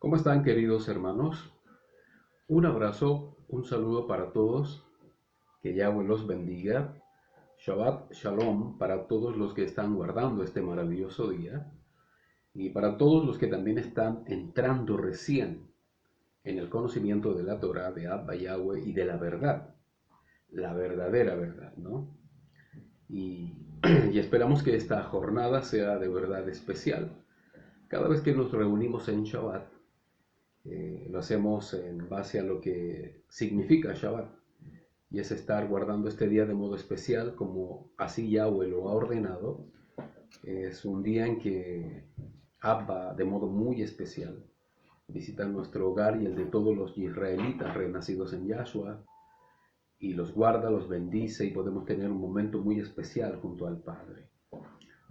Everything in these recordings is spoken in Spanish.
¿Cómo están, queridos hermanos? Un abrazo, un saludo para todos, que Yahweh los bendiga. Shabbat Shalom para todos los que están guardando este maravilloso día y para todos los que también están entrando recién en el conocimiento de la Torah, de Abba Yahweh y de la verdadera verdad, ¿no? Y, y esperamos que esta jornada sea de verdad especial. Cada vez que nos reunimos en Shabbat, lo hacemos en base a lo que significa Shabbat, y es estar guardando este día de modo especial, como así Yahweh lo ha ordenado. Es un día en que Abba, de modo muy especial, visita nuestro hogar y el de todos los israelitas renacidos en Yahshua, y los guarda, los bendice, y podemos tener un momento muy especial junto al Padre.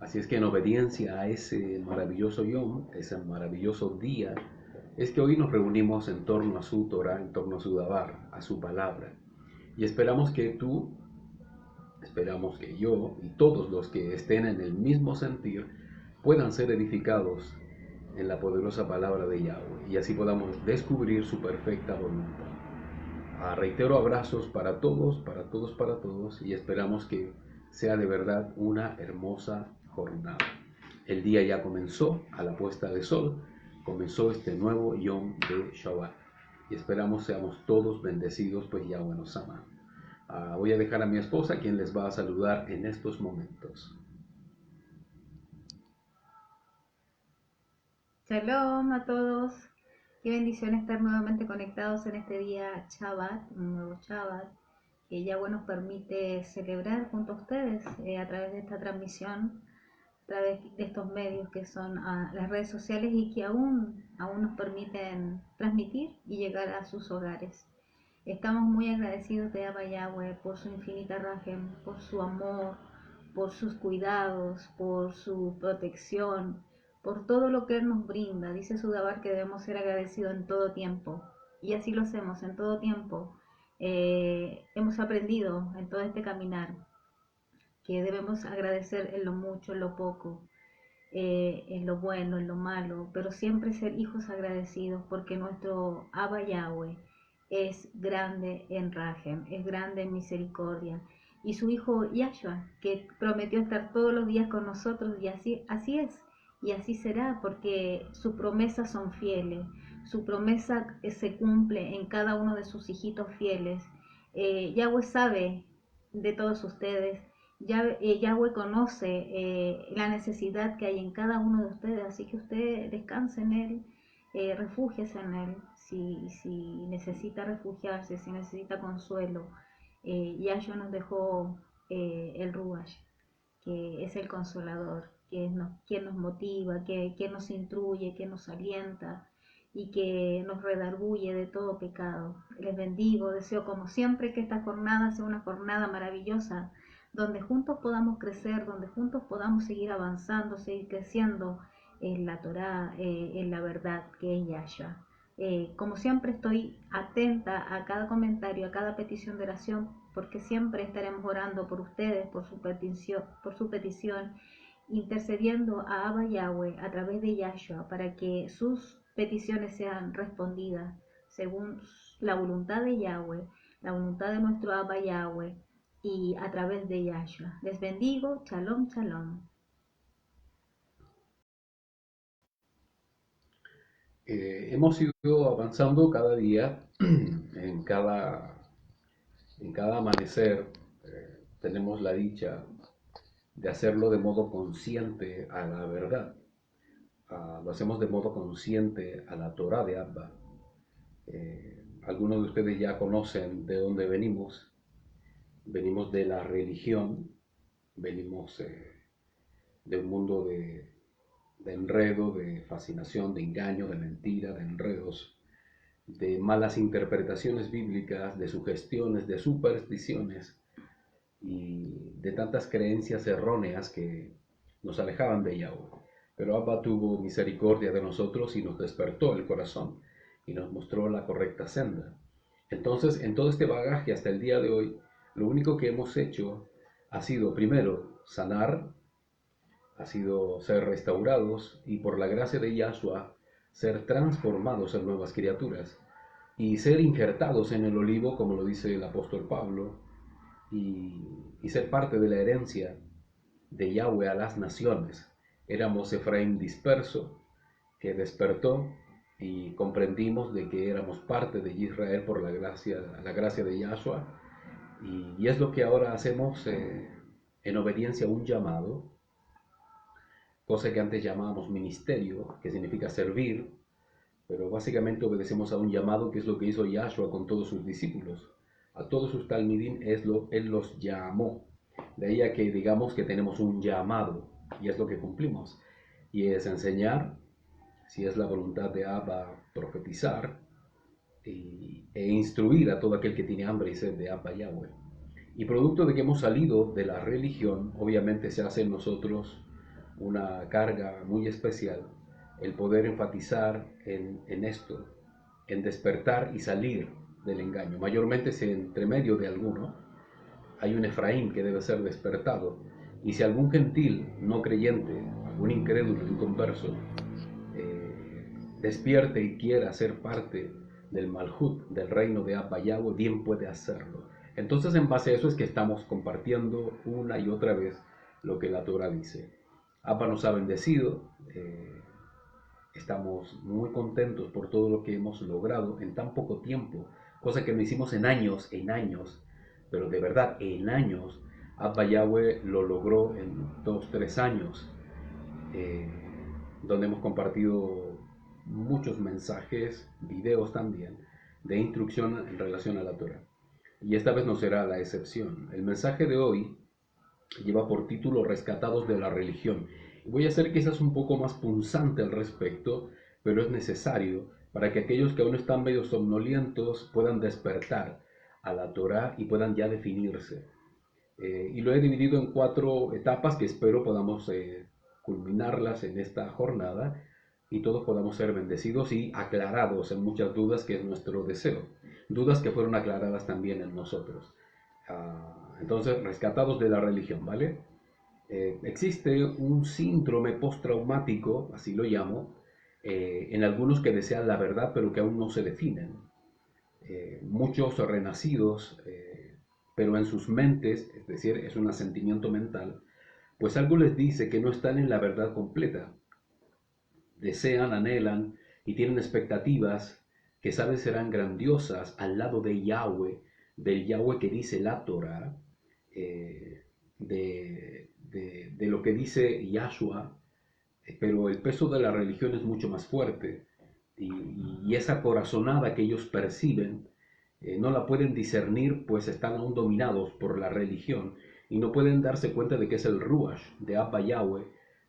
Así es que en obediencia a ese maravilloso Yom, ese maravilloso día, es que hoy nos reunimos en torno a su Torah, en torno a su Dabar, a su palabra. Y esperamos que yo y todos los que estén en el mismo sentir puedan ser edificados en la poderosa palabra de Yahweh y así podamos descubrir su perfecta voluntad. Reitero abrazos para todos, para todos, para todos, y esperamos que sea de verdad una hermosa jornada. El día ya comenzó, a la puesta de sol, comenzó este nuevo Yom de Shabbat. Y esperamos seamos todos bendecidos, pues Yahweh nos ama. Voy a dejar a mi esposa, quien les va a saludar en estos momentos. Shalom a todos. Qué bendición estar nuevamente conectados en este día Shabbat, un nuevo Shabbat, que Yahweh nos permite celebrar junto a ustedes a través de esta transmisión, a través de estos medios que son las redes sociales y que aún nos permiten transmitir y llegar a sus hogares. Estamos muy agradecidos de Abba Yahweh por su infinita rajem, por su amor, por sus cuidados, por su protección, por todo lo que Él nos brinda. Dice Sudabar que debemos ser agradecidos en todo tiempo. Y así lo hacemos en todo tiempo. Hemos aprendido en todo este caminar que debemos agradecer en lo mucho, en lo poco, en lo bueno, en lo malo, pero siempre ser hijos agradecidos porque nuestro Abba Yahweh es grande en Rahem, es grande en misericordia. Y su hijo Yahshua, que prometió estar todos los días con nosotros, y así es, y así será, porque sus promesas son fieles, su promesa se cumple en cada uno de sus hijitos fieles. Yahweh sabe de todos ustedes, Yahweh conoce la necesidad que hay en cada uno de ustedes, así que usted descanse en Él, refúgiese en Él, si necesita refugiarse, si necesita consuelo. Yahshua nos dejó el Ruach, que es el consolador, quien nos motiva, quien nos instruye, que nos alienta y que nos redarguye de todo pecado. Les bendigo, deseo como siempre que esta jornada sea una jornada maravillosa, donde juntos podamos crecer, donde juntos podamos seguir avanzando, seguir creciendo en la Torá, en la verdad que es Yahshua. Como siempre estoy atenta a cada comentario, a cada petición de oración, porque siempre estaremos orando por ustedes, por su petición, intercediendo a Abba Yahweh a través de Yahshua para que sus peticiones sean respondidas según la voluntad de Yahweh, la voluntad de nuestro Abba Yahweh y a través de Yahshua. Les bendigo, shalom, shalom. Hemos ido avanzando cada día, en cada amanecer. Tenemos la dicha de hacerlo de modo consciente a la verdad. Lo hacemos de modo consciente a la Torah de Abba. Algunos de ustedes ya conocen de dónde venimos. Venimos de la religión, venimos de un mundo de enredo, de fascinación, de engaño, de mentira, de enredos, de malas interpretaciones bíblicas, de sugestiones, de supersticiones y de tantas creencias erróneas que nos alejaban de Yahweh. Pero Abba tuvo misericordia de nosotros y nos despertó el corazón y nos mostró la correcta senda. Entonces, en todo este bagaje hasta el día de hoy, lo único que hemos hecho ha sido, primero, sanar, ha sido ser restaurados y por la gracia de Yahshua ser transformados en nuevas criaturas y ser injertados en el olivo, como lo dice el apóstol Pablo, y ser parte de la herencia de Yahweh a las naciones. Éramos Efraín disperso, que despertó y comprendimos de que éramos parte de Israel por la gracia de Yahshua, y es lo que ahora hacemos en obediencia a un llamado, cosa que antes llamábamos ministerio, que significa servir, pero básicamente obedecemos a un llamado, que es lo que hizo Yahshua con todos sus discípulos. A todos sus talmidim él los llamó. De ahí a que digamos que tenemos un llamado, y es lo que cumplimos. Y es enseñar, si es la voluntad de Abba, profetizar, e instruir a todo aquel que tiene hambre y sed de Abba Yahweh. Y producto de que hemos salido de la religión, obviamente se hace en nosotros una carga muy especial el poder enfatizar en esto, en despertar y salir del engaño. Mayormente si entre medio de alguno hay un Efraín que debe ser despertado, y si algún gentil no creyente, algún incrédulo, inconverso, despierte y quiera ser parte del Malhut, del reino de Abba Yahweh, bien puede hacerlo. Entonces, en base a eso es que estamos compartiendo una y otra vez lo que la Torah dice. Abba nos ha bendecido, estamos muy contentos por todo lo que hemos logrado en tan poco tiempo, cosa que no hicimos en años, pero de verdad, en años. Abba Yahweh lo logró en 2, 3 años, eh, donde hemos compartido muchos mensajes, videos también, de instrucción en relación a la Torah. Y esta vez no será la excepción. El mensaje de hoy lleva por título Rescatados de la religión. Voy a hacer quizás un poco más punzante al respecto, pero es necesario para que aquellos que aún están medio somnolientos puedan despertar a la Torah y puedan ya definirse. Y lo he dividido en 4 etapas que espero podamos culminarlas en esta jornada y todos podamos ser bendecidos y aclarados en muchas dudas, que es nuestro deseo. Dudas que fueron aclaradas también en nosotros. Entonces, rescatados de la religión, ¿vale? Existe un síndrome postraumático, así lo llamo, en algunos que desean la verdad pero que aún no se definen. Muchos renacidos, pero en sus mentes, es decir, es un asentimiento mental, pues algo les dice que no están en la verdad completa. Desean, anhelan y tienen expectativas que saben serán grandiosas al lado de Yahweh, del Yahweh que dice la Torah, de lo que dice Yahshua, pero el peso de la religión es mucho más fuerte, y esa corazonada que ellos perciben no la pueden discernir, pues están aún dominados por la religión y no pueden darse cuenta de que es el Ruach de Abba Yahweh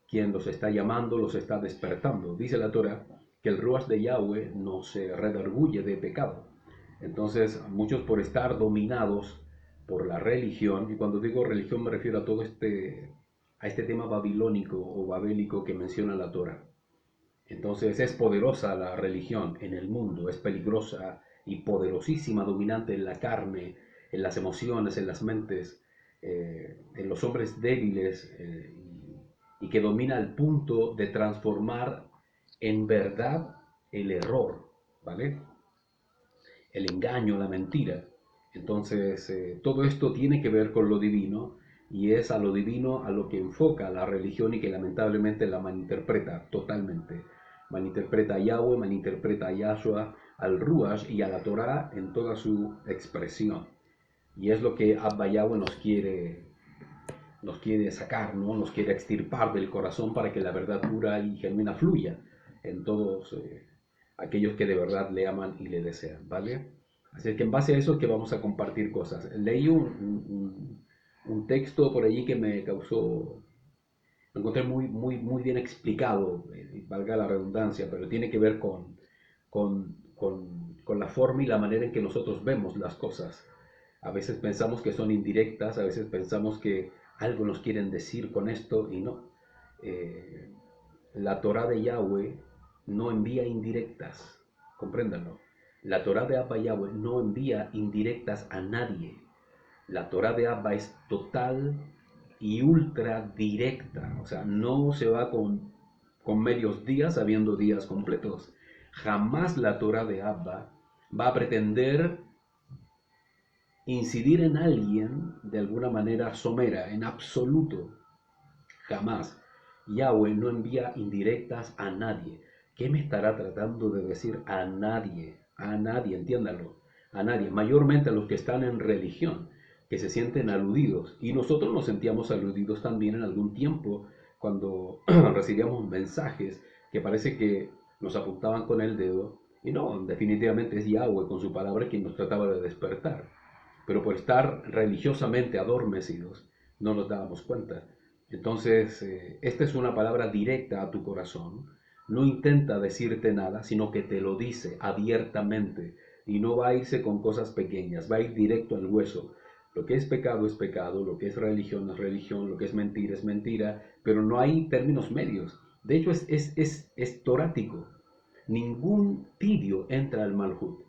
quien los está llamando, los está despertando. Dice la Torah que el Ruach de Yahweh nos redarguye de pecado. Entonces, muchos por estar dominados por la religión, y cuando digo religión me refiero a todo a este tema babilónico o babélico que menciona la Torah. Entonces es poderosa la religión en el mundo, es peligrosa y poderosísima, dominante en la carne, en las emociones, en las mentes, en los hombres débiles, y que domina al punto de transformar en verdad el error, ¿vale? El engaño, la mentira. Entonces, todo esto tiene que ver con lo divino, y es a lo divino a lo que enfoca la religión y que lamentablemente la malinterpreta totalmente. Malinterpreta a Yahweh, malinterpreta a Yahshua, al Ruach y a la Torah en toda su expresión. Y es lo que Abba Yahweh nos quiere sacar, ¿no? Nos quiere extirpar del corazón para que la verdad pura y genuina fluya en todos aquellos que de verdad le aman y le desean, ¿vale? Así que en base a eso es que vamos a compartir cosas. Leí un texto por allí que me causó, lo encontré muy bien explicado, valga la redundancia, pero tiene que ver con la forma y la manera en que nosotros vemos las cosas. A veces pensamos que son indirectas, a veces pensamos que algo nos quieren decir con esto y no. La Torah de Yahweh no envía indirectas, compréndanlo. La Torah de Abba Yahweh no envía indirectas a nadie. La Torah de Abba es total y ultra directa, o sea, no se va con con medios días habiendo días completos. Jamás la Torah de Abba va a pretender incidir en alguien de alguna manera somera, en absoluto. Jamás. Yahweh no envía indirectas a nadie. ¿Qué me estará tratando de decir? A nadie. A nadie, entiéndalo. A nadie. Mayormente a los que están en religión, que se sienten aludidos. Y nosotros nos sentíamos aludidos también en algún tiempo cuando recibíamos mensajes que parece que nos apuntaban con el dedo. Y no, definitivamente es Yahweh con su palabra quien nos trataba de despertar. Pero por estar religiosamente adormecidos, no nos dábamos cuenta. Entonces, esta es una palabra directa a tu corazón. No intenta decirte nada, sino que te lo dice abiertamente. Y no va a irse con cosas pequeñas, va a ir directo al hueso. Lo que es pecado, lo que es religión, lo que es mentira, pero no hay términos medios. De hecho, es torático. Ningún tibio entra al Malhut.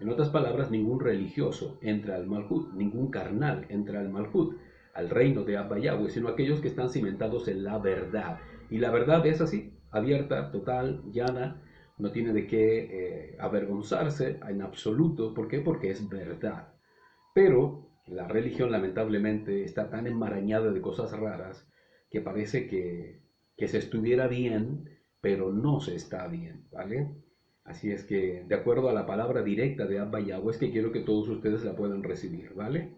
En otras palabras, ningún religioso entra al Malhut, ningún carnal entra al Malhut, al reino de Abba Yahweh, sino aquellos que están cimentados en la verdad. Y la verdad es así, abierta, total, llana, no tiene de qué avergonzarse en absoluto. ¿Por qué? Porque es verdad. Pero la religión lamentablemente está tan enmarañada de cosas raras que parece que se estuviera bien, pero no se está bien, ¿vale? Así es que, de acuerdo a la palabra directa de Abba Yahweh, es que quiero que todos ustedes la puedan recibir, ¿vale?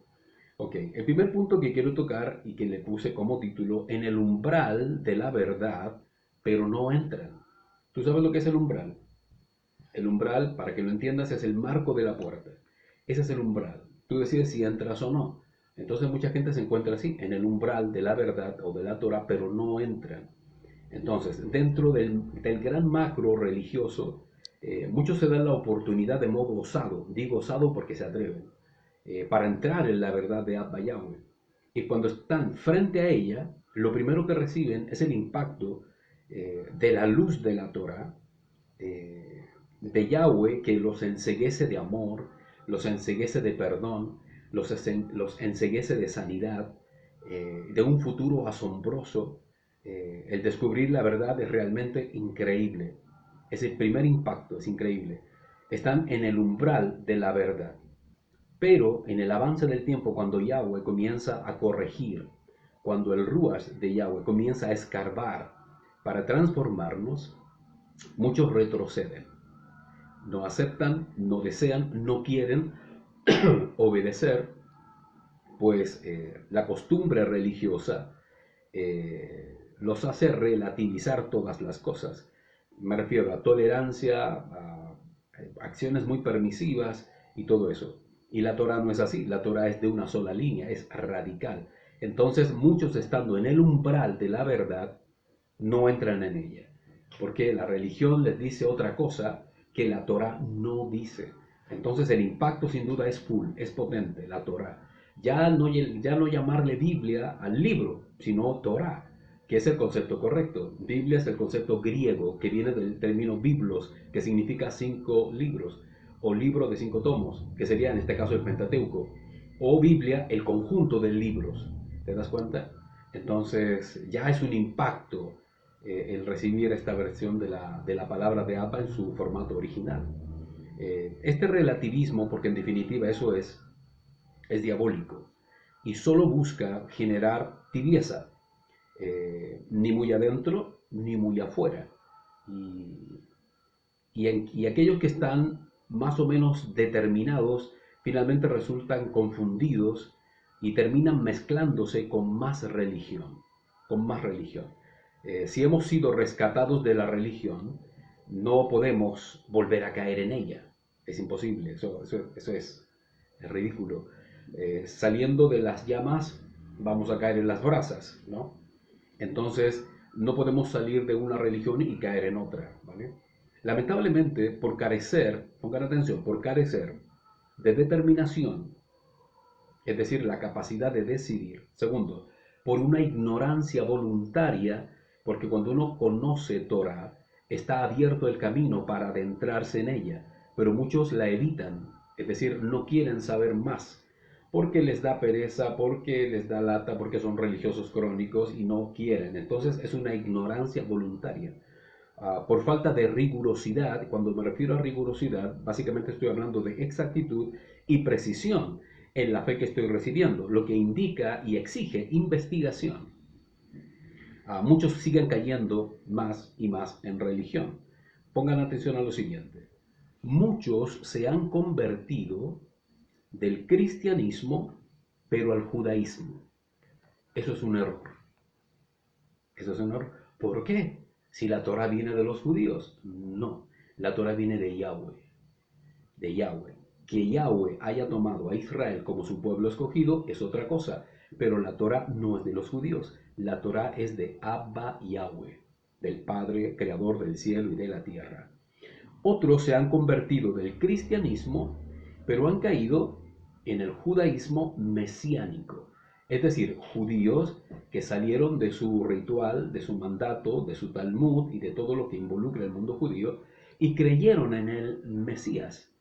Ok, el primer punto que quiero tocar y que le puse como título, en el umbral de la verdad, pero no entran. ¿Tú sabes lo que es el umbral? El umbral, para que lo entiendas, es el marco de la puerta. Ese es el umbral. Tú decides si entras o no. Entonces mucha gente se encuentra así, en el umbral de la verdad o de la Torah, pero no entran. Entonces, dentro del gran macro religioso, muchos se dan la oportunidad de modo osado, digo osado porque se atreven, para entrar en la verdad de Abba Yahweh. Y cuando están frente a ella, lo primero que reciben es el impacto de la luz de la Torah, de Yahweh, que los enceguece de amor, los enceguece de perdón, los enceguece de sanidad, de un futuro asombroso. El descubrir la verdad es realmente increíble. Es el primer impacto, es increíble. Están en el umbral de la verdad. Pero en el avance del tiempo, cuando Yahweh comienza a corregir, cuando el Ruach de Yahweh comienza a escarbar para transformarnos, muchos retroceden. No aceptan, no desean, no quieren obedecer, pues la costumbre religiosa los hace relativizar todas las cosas. Me refiero a tolerancia, a acciones muy permisivas y todo eso. Y la Torah no es así, la Torah es de una sola línea, es radical. Entonces muchos estando en el umbral de la verdad no entran en ella, porque la religión les dice otra cosa que la Torah no dice. Entonces el impacto sin duda es full, es potente, la Torah. Ya no llamarle Biblia al libro, sino Torah, que es el concepto correcto. Biblia es el concepto griego que viene del término biblos, que significa 5 libros, o libro de 5 tomos, que sería en este caso el Pentateuco, o Biblia, el conjunto de libros. ¿Te das cuenta? Entonces ya es un impacto el recibir esta versión de la palabra de Abba en su formato original. Este relativismo, porque en definitiva eso es diabólico y solo busca generar tibieza, ni muy adentro ni muy afuera. Y aquellos que están más o menos determinados finalmente resultan confundidos y terminan mezclándose con más religión, con más religión. Si hemos sido rescatados de la religión, no podemos volver a caer en ella. Es imposible, eso es ridículo. Saliendo de las llamas, vamos a caer en las brasas, ¿no? Entonces, no podemos salir de una religión y caer en otra, ¿vale? Lamentablemente, por carecer, pongan atención, por carecer de determinación, es decir, la capacidad de decidir. Segundo, por una ignorancia voluntaria, porque cuando uno conoce Torah, está abierto el camino para adentrarse en ella, pero muchos la evitan, es decir, no quieren saber más, porque les da pereza, porque les da lata, porque son religiosos crónicos y no quieren. Entonces es una ignorancia voluntaria. por falta de rigurosidad. Cuando me refiero a rigurosidad, básicamente estoy hablando de exactitud y precisión en la fe que estoy recibiendo, lo que indica y exige investigación. Muchos siguen cayendo más y más en religión. Pongan atención a lo siguiente. Muchos se han convertido del cristianismo, pero al judaísmo. Eso es un error. Eso es un error. ¿Por qué? Si la Torah viene de los judíos. No, la Torah viene de Yahweh. De Yahweh. Que Yahweh haya tomado a Israel como su pueblo escogido es otra cosa. Pero la Torah no es de los judíos. La Torah es de Abba Yahweh, del Padre creador del cielo y de la tierra. Otros se han convertido del cristianismo, pero han caído en el judaísmo mesiánico. Es decir, judíos que salieron de su ritual, de su mandato, de su Talmud y de todo lo que involucra el mundo judío y creyeron en el Mesías.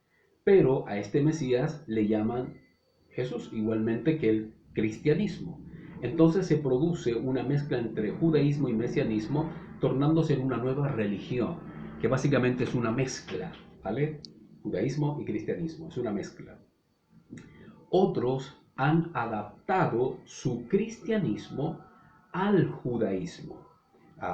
Pero a este Mesías le llaman Jesús, igualmente que el cristianismo. Entonces se produce una mezcla entre judaísmo y mesianismo, tornándose en una nueva religión, que básicamente es una mezcla, ¿vale? Judaísmo y cristianismo, es una mezcla. Otros han adaptado su cristianismo al judaísmo,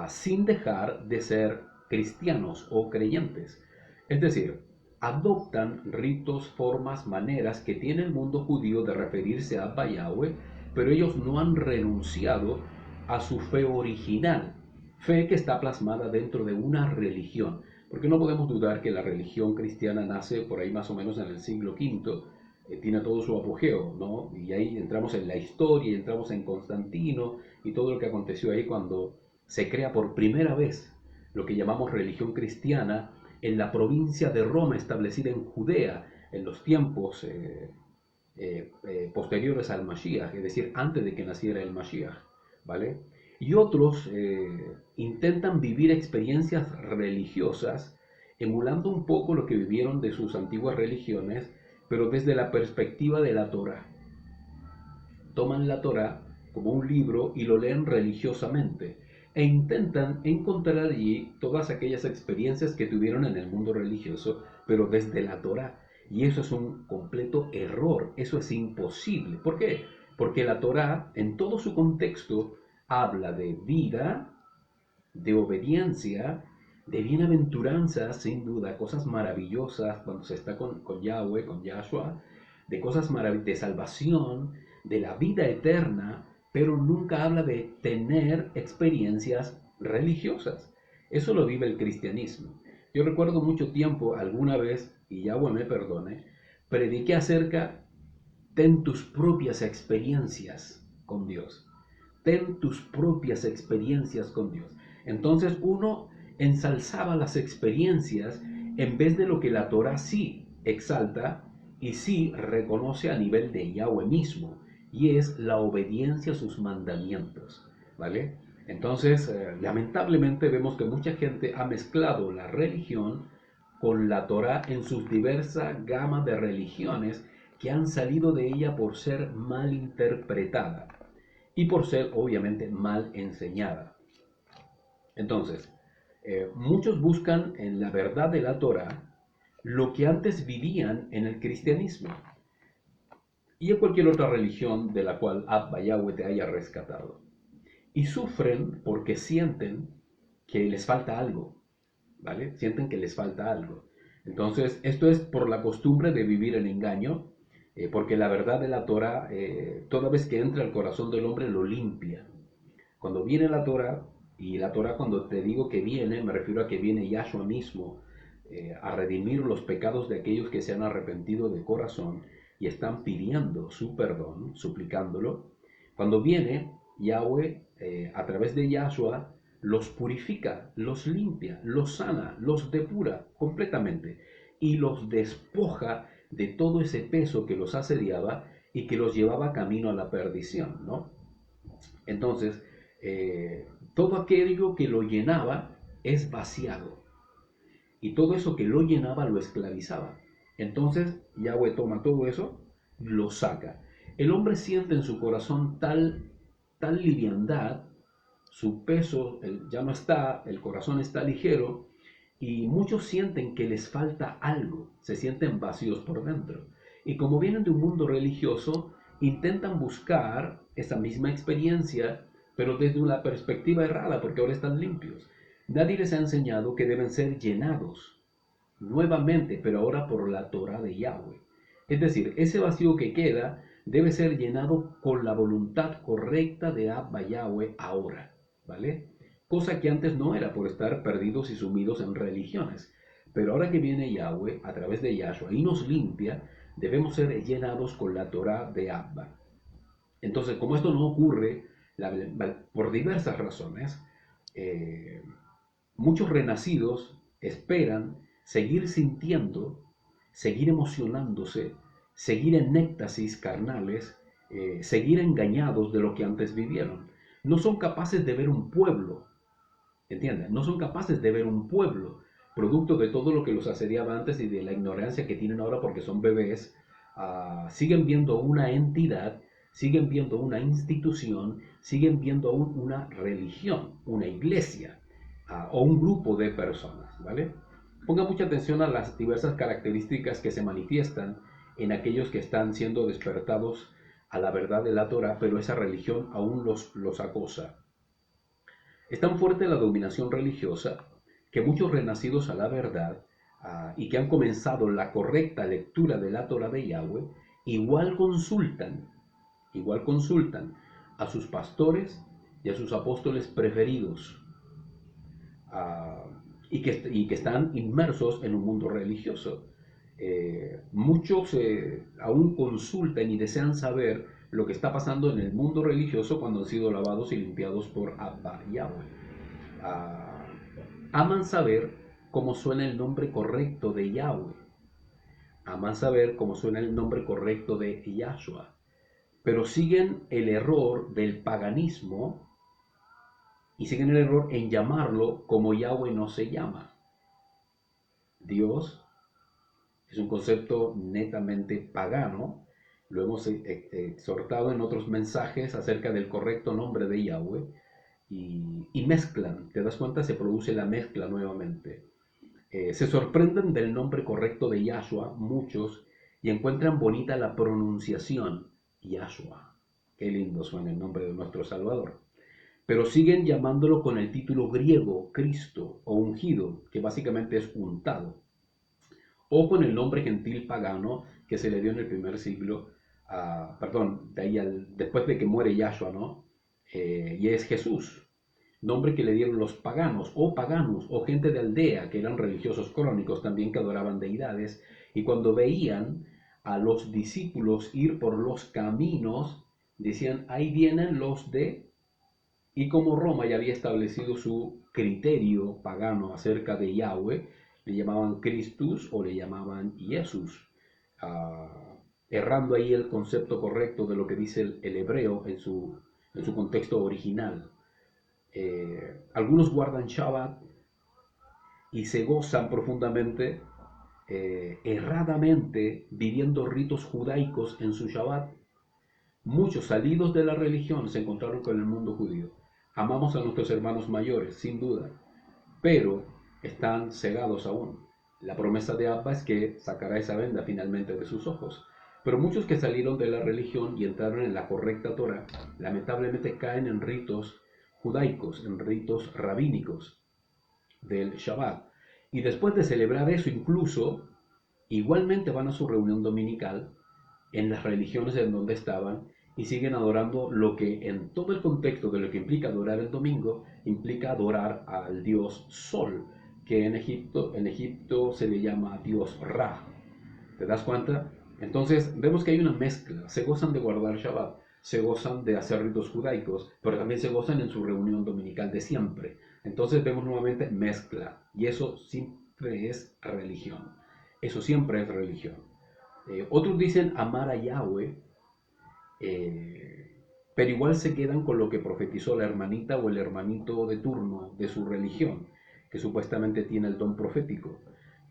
sin dejar de ser cristianos o creyentes. Es decir, adoptan ritos, formas, maneras que tiene el mundo judío de referirse a Abba Yahweh, pero ellos no han renunciado a su fe original, fe que está plasmada dentro de una religión, porque no podemos dudar que la religión cristiana nace por ahí más o menos en el siglo V, tiene todo su apogeo, ¿no? Y ahí entramos en la historia, y entramos en Constantino y todo lo que aconteció ahí cuando se crea por primera vez lo que llamamos religión cristiana en la provincia de Roma, establecida en Judea, en los tiempos posteriores al Mashiach, es decir, antes de que naciera el Mashiach, ¿vale? Y otros intentan vivir experiencias religiosas emulando un poco lo que vivieron de sus antiguas religiones, pero desde la perspectiva de la Torá. Toman la Torá como un libro y lo leen religiosamente e intentan encontrar allí todas aquellas experiencias que tuvieron en el mundo religioso, pero desde la Torá. Y eso es un completo error, eso es imposible. ¿Por qué? Porque la Torá, en todo su contexto, habla de vida, de obediencia, de bienaventuranzas, sin duda, cosas maravillosas cuando se está con Yahweh, con Yahshua, de cosas maravillosas, de salvación, de la vida eterna, pero nunca habla de tener experiencias religiosas. Eso lo vive el cristianismo. Yo recuerdo mucho tiempo, alguna vez, y Yahweh me perdone, prediqué acerca, ten tus propias experiencias con Dios. Ten tus propias experiencias con Dios. Entonces uno ensalzaba las experiencias en vez de lo que la Torah sí exalta y sí reconoce a nivel de Yahweh mismo, y es la obediencia a sus mandamientos, ¿vale? Entonces, lamentablemente vemos que mucha gente ha mezclado la religión con la Torah en sus diversas gamas de religiones que han salido de ella por ser mal interpretada y por ser obviamente mal enseñada. Entonces, muchos buscan en la verdad de la Torah lo que antes vivían en el cristianismo y en cualquier otra religión de la cual Abba Yahweh te haya rescatado. Y sufren porque sienten que les falta algo, ¿vale? Sienten que les falta algo. Entonces, esto es por la costumbre de vivir en engaño, porque la verdad de la Torah, toda vez que entra al corazón del hombre, lo limpia. Cuando viene la Torah, y la Torah cuando te digo que viene, me refiero a que viene Yahshua mismo a redimir los pecados de aquellos que se han arrepentido de corazón y están pidiendo su perdón, suplicándolo. Cuando viene Yahweh, a través de Yahshua, los purifica, los limpia, los sana, los depura completamente y los despoja de todo ese peso que los asediaba y que los llevaba camino a la perdición, ¿no? Entonces, todo aquello que lo llenaba es vaciado y todo eso que lo llenaba lo esclavizaba. Entonces Yahweh toma todo eso, lo saca. El hombre siente en su corazón tal liviandad su peso ya no está, el corazón está ligero y muchos sienten que les falta algo, se sienten vacíos por dentro. Y como vienen de un mundo religioso, intentan buscar esa misma experiencia, pero desde una perspectiva errada, porque ahora están limpios. Nadie les ha enseñado que deben ser llenados nuevamente, pero ahora por la Torah de Yahweh. Es decir, ese vacío que queda debe ser llenado con la voluntad correcta de Abba Yahweh ahora, ¿vale? Cosa que antes no era por estar perdidos y sumidos en religiones. Pero ahora que viene Yahweh a través de Yahshua y nos limpia, debemos ser llenados con la Torah de Abba. Entonces, como esto no ocurre por diversas razones, eh, muchos renacidos esperan seguir sintiendo, seguir emocionándose, seguir en éxtasis carnales, seguir engañados de lo que antes vivieron. No son capaces de ver un pueblo, ¿entienden? No son capaces de ver un pueblo, producto de todo lo que los asediaba antes y de la ignorancia que tienen ahora porque son bebés. Siguen viendo una entidad, siguen viendo una institución, siguen viendo aún una religión, una iglesia, o un grupo de personas, ¿vale? Ponga mucha atención a las diversas características que se manifiestan en aquellos que están siendo despertados a la verdad de la Torah, pero esa religión aún los acosa. Es tan fuerte la dominación religiosa que muchos renacidos a la verdad y que han comenzado la correcta lectura de la Torah de Yahweh, igual consultan a sus pastores y a sus apóstoles preferidos, y que están inmersos en un mundo religioso. Muchos aún consultan y desean saber lo que está pasando en el mundo religioso cuando han sido lavados y limpiados por Abba Yahweh. Aman saber cómo suena el nombre correcto de Yahweh. Aman saber cómo suena el nombre correcto de Yahshua. Pero siguen el error del paganismo y siguen el error en llamarlo como Yahweh no se llama. Dios es un concepto netamente pagano. Lo hemos exhortado en otros mensajes acerca del correcto nombre de Yahweh. Y mezclan, ¿te das cuenta? Se produce la mezcla nuevamente. Se sorprenden del nombre correcto de Yahshua muchos y encuentran bonita la pronunciación, Yahshua. Qué lindo suena el nombre de nuestro Salvador. Pero siguen llamándolo con el título griego, Cristo, o ungido, que básicamente es untado. O con el nombre gentil pagano que se le dio en el primer siglo, de ahí después de que muere Yahshua, ¿no? Y es Jesús, nombre que le dieron los paganos, o gente de aldea, que eran religiosos crónicos también que adoraban deidades, y cuando veían a los discípulos ir por los caminos, decían, ahí vienen los de... Y como Roma ya había establecido su criterio pagano acerca de Yahweh, le llamaban Christus o le llamaban Jesús, errando ahí el concepto correcto de lo que dice el hebreo en su contexto original. Algunos guardan Shabbat y se gozan profundamente, erradamente, viviendo ritos judaicos en su Shabbat. Muchos salidos de la religión se encontraron con el mundo judío. Amamos a nuestros hermanos mayores, sin duda, pero están cegados aún. La promesa de Abba es que sacará esa venda finalmente de sus ojos. Pero muchos que salieron de la religión y entraron en la correcta Torah, lamentablemente caen en ritos judaicos, en ritos rabínicos del Shabbat. Y después de celebrar eso, incluso, igualmente van a su reunión dominical en las religiones en donde estaban y siguen adorando lo que en todo el contexto de lo que implica adorar el domingo, implica adorar al dios Sol, que en Egipto se le llama dios Ra. ¿Te das cuenta? Entonces vemos que hay una mezcla. Se gozan de guardar Shabbat, se gozan de hacer ritos judaicos, pero también se gozan en su reunión dominical de siempre. Entonces vemos nuevamente mezcla, y eso siempre es religión. Eso siempre es religión. Otros dicen amar a Yahweh, pero igual se quedan con lo que profetizó la hermanita o el hermanito de turno de su religión, que supuestamente tiene el don profético,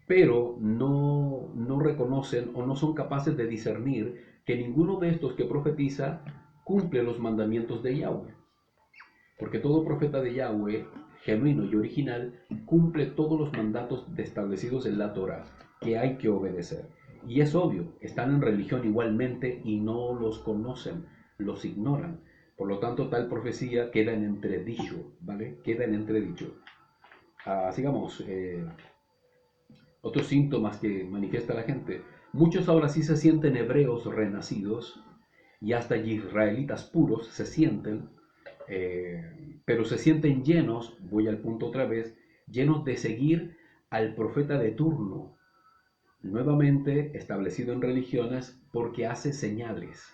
pero no reconocen o no son capaces de discernir que ninguno de estos que profetiza cumple los mandamientos de Yahweh. porque todo profeta de Yahweh, genuino y original, cumple todos los mandatos establecidos en la Torah que hay que obedecer. Y es obvio, están en religión igualmente y no los conocen, los ignoran. Por lo tanto, tal profecía queda en entredicho, ¿vale? Queda en entredicho. Sigamos, otros síntomas que manifiesta la gente. Muchos ahora sí se sienten hebreos renacidos y hasta israelitas puros se sienten, pero se sienten llenos, voy al punto otra vez, llenos de seguir al profeta de turno, nuevamente establecido en religiones porque hace señales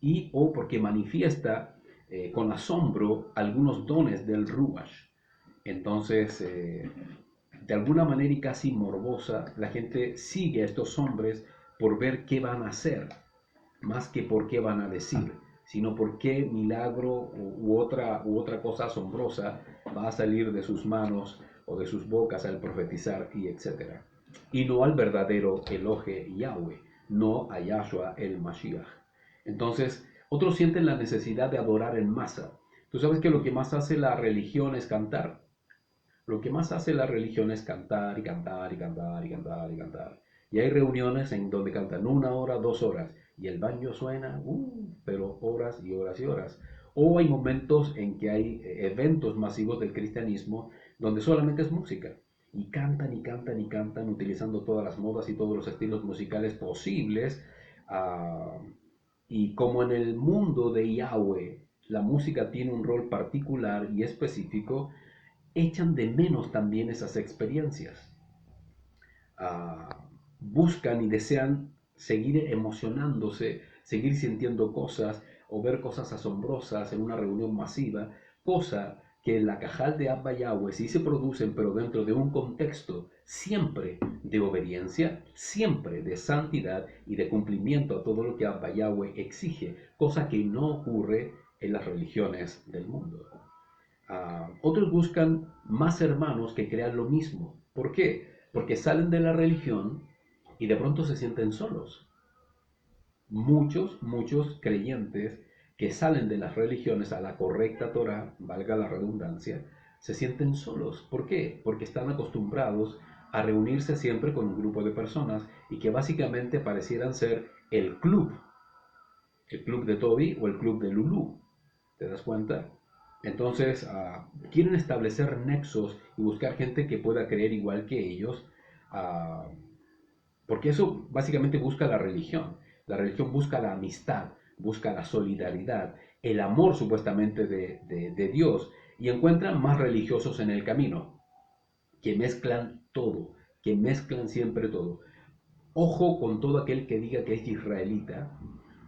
y o porque manifiesta con asombro algunos dones del Ruach. Entonces, de alguna manera y casi morbosa, la gente sigue a estos hombres por ver qué van a hacer, más que por qué van a decir, sino por qué milagro u otra cosa asombrosa va a salir de sus manos o de sus bocas al profetizar y etcétera. Y no al verdadero Elohe Yahweh, no a Yahshua el Mashiach. Entonces, otros sienten la necesidad de adorar en masa. Tú sabes que lo que más hace la religión es cantar. Lo que más hace la religión es cantar y cantar y cantar y cantar y cantar. Y hay reuniones en donde cantan 1 hora, 2 horas, y el baño suena, pero horas y horas y horas. O hay momentos en que hay eventos masivos del cristianismo donde solamente es música. Y cantan y cantan y cantan utilizando todas las modas y todos los estilos musicales posibles. ah, y como en el mundo de Yahweh la música tiene un rol particular y específico, echan de menos también esas experiencias. Buscan y desean seguir emocionándose, seguir sintiendo cosas o ver cosas asombrosas en una reunión masiva, cosa que en la Cajal de Abba Yahweh sí se producen, pero dentro de un contexto siempre de obediencia, siempre de santidad y de cumplimiento a todo lo que Abba Yahweh exige, cosa que no ocurre en las religiones del mundo. Otros buscan más hermanos que crean lo mismo. ¿Por qué? Porque salen de la religión y de pronto se sienten solos. Muchos creyentes que salen de las religiones a la correcta Torah, valga la redundancia, se sienten solos. ¿Por qué? Porque están acostumbrados a reunirse siempre con un grupo de personas y que básicamente parecieran ser el club de Toby o el club de Lulu. ¿Te das cuenta? Entonces, quieren establecer nexos y buscar gente que pueda creer igual que ellos, ah, porque eso básicamente busca la religión. La religión busca la amistad, busca la solidaridad, el amor supuestamente de Dios, y encuentran más religiosos en el camino, que mezclan todo, que mezclan siempre todo. Ojo con todo aquel que diga que es israelita,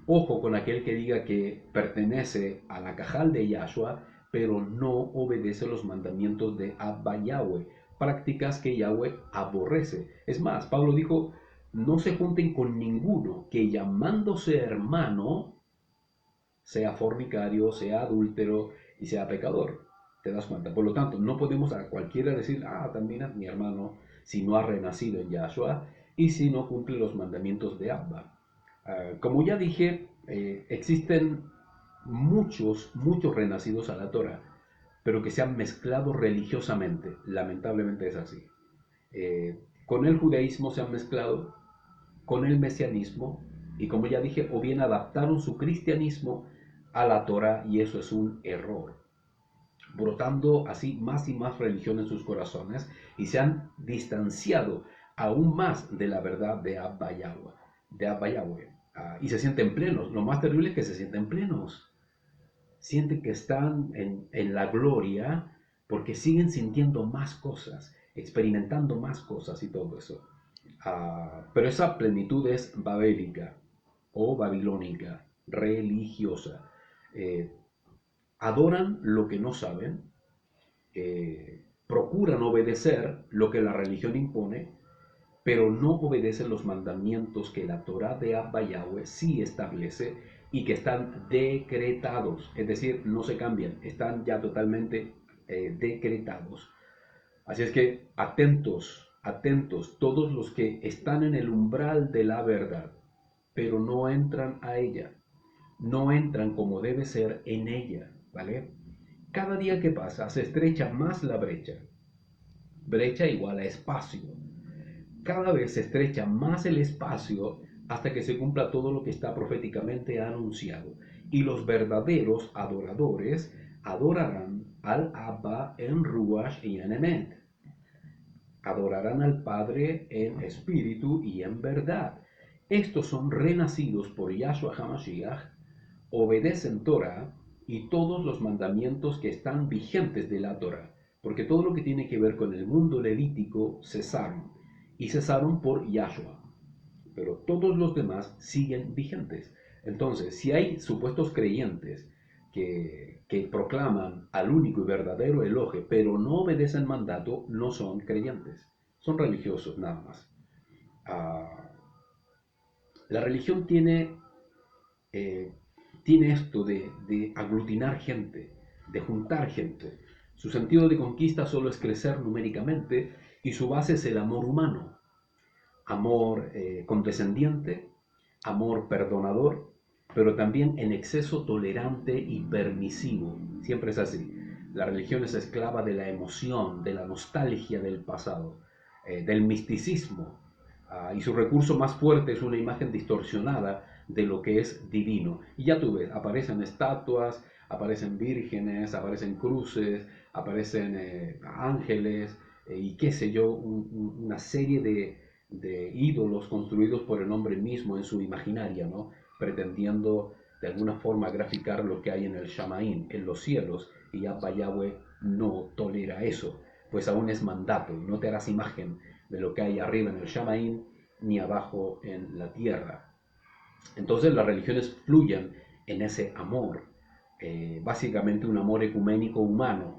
ojo con aquel que diga que pertenece a la Cajal de Yahshua, pero no obedece los mandamientos de Abba Yahweh, prácticas que Yahweh aborrece. Es más, Pablo dijo, no se junten con ninguno que llamándose hermano sea fornicario, sea adúltero y sea pecador. ¿Te das cuenta? Por lo tanto, no podemos a cualquiera decir, también es mi hermano, si no ha renacido en Yahshua y si no cumple los mandamientos de Abba. Como ya dije, existen muchos renacidos a la Torah, pero que se han mezclado religiosamente. Lamentablemente es así. Con el judaísmo se han mezclado, con el mesianismo, y como ya dije, o bien adaptaron su cristianismo a la Torah, y eso es un error, brotando así más y más religión en sus corazones, y se han distanciado aún más de la verdad de Abba Yahweh, y se sienten plenos. Lo más terrible es que se sienten plenos, sienten que están en la gloria, porque siguen sintiendo más cosas, experimentando más cosas y todo eso. Pero esa plenitud es babélica o babilónica, religiosa. Eh, Adoran lo que no saben, procuran obedecer lo que la religión impone, pero no obedecen los mandamientos que la Torah de Abba Yahweh sí establece y que están decretados, es decir, no se cambian, están ya totalmente decretados. Así es que atentos todos los que están en el umbral de la verdad, pero no entran a ella, no entran como debe ser en ella. ¿vale? Cada día que pasa se estrecha más la brecha. Brecha igual a espacio. Cada vez se estrecha más el espacio hasta que se cumpla todo lo que está proféticamente anunciado. Y los verdaderos adoradores adorarán al Abba en Ruach y en Emet. Adorarán al Padre en espíritu y en verdad. Estos son renacidos por Yahshua HaMashiach, obedecen Torah y todos los mandamientos que están vigentes de la Torah, porque todo lo que tiene que ver con el mundo levítico cesaron, y cesaron por Yahshua, pero todos los demás siguen vigentes. Entonces, si hay supuestos creyentes que proclaman al único y verdadero Elohe, pero no obedecen mandato, no son creyentes, son religiosos nada más. La religión tiene esto de aglutinar gente, de juntar gente. Su sentido de conquista solo es crecer numéricamente y su base es el amor humano. Amor condescendiente, amor perdonador, pero también en exceso tolerante y permisivo. Siempre es así. La religión es esclava de la emoción, de la nostalgia del pasado, del misticismo, y su recurso más fuerte es una imagen distorsionada de lo que es divino. Y ya tú ves, aparecen estatuas, aparecen vírgenes, aparecen cruces, aparecen ángeles, y qué sé yo, una serie de ídolos construidos por el hombre mismo en su imaginaria, ¿no? Pretendiendo de alguna forma graficar lo que hay en el Shamaín, en los cielos, y Abba Yahweh no tolera eso, pues aún es mandato, y no te harás imagen de lo que hay arriba en el Shamaín, ni abajo en la tierra. Entonces las religiones fluyen en ese amor, básicamente un amor ecuménico humano.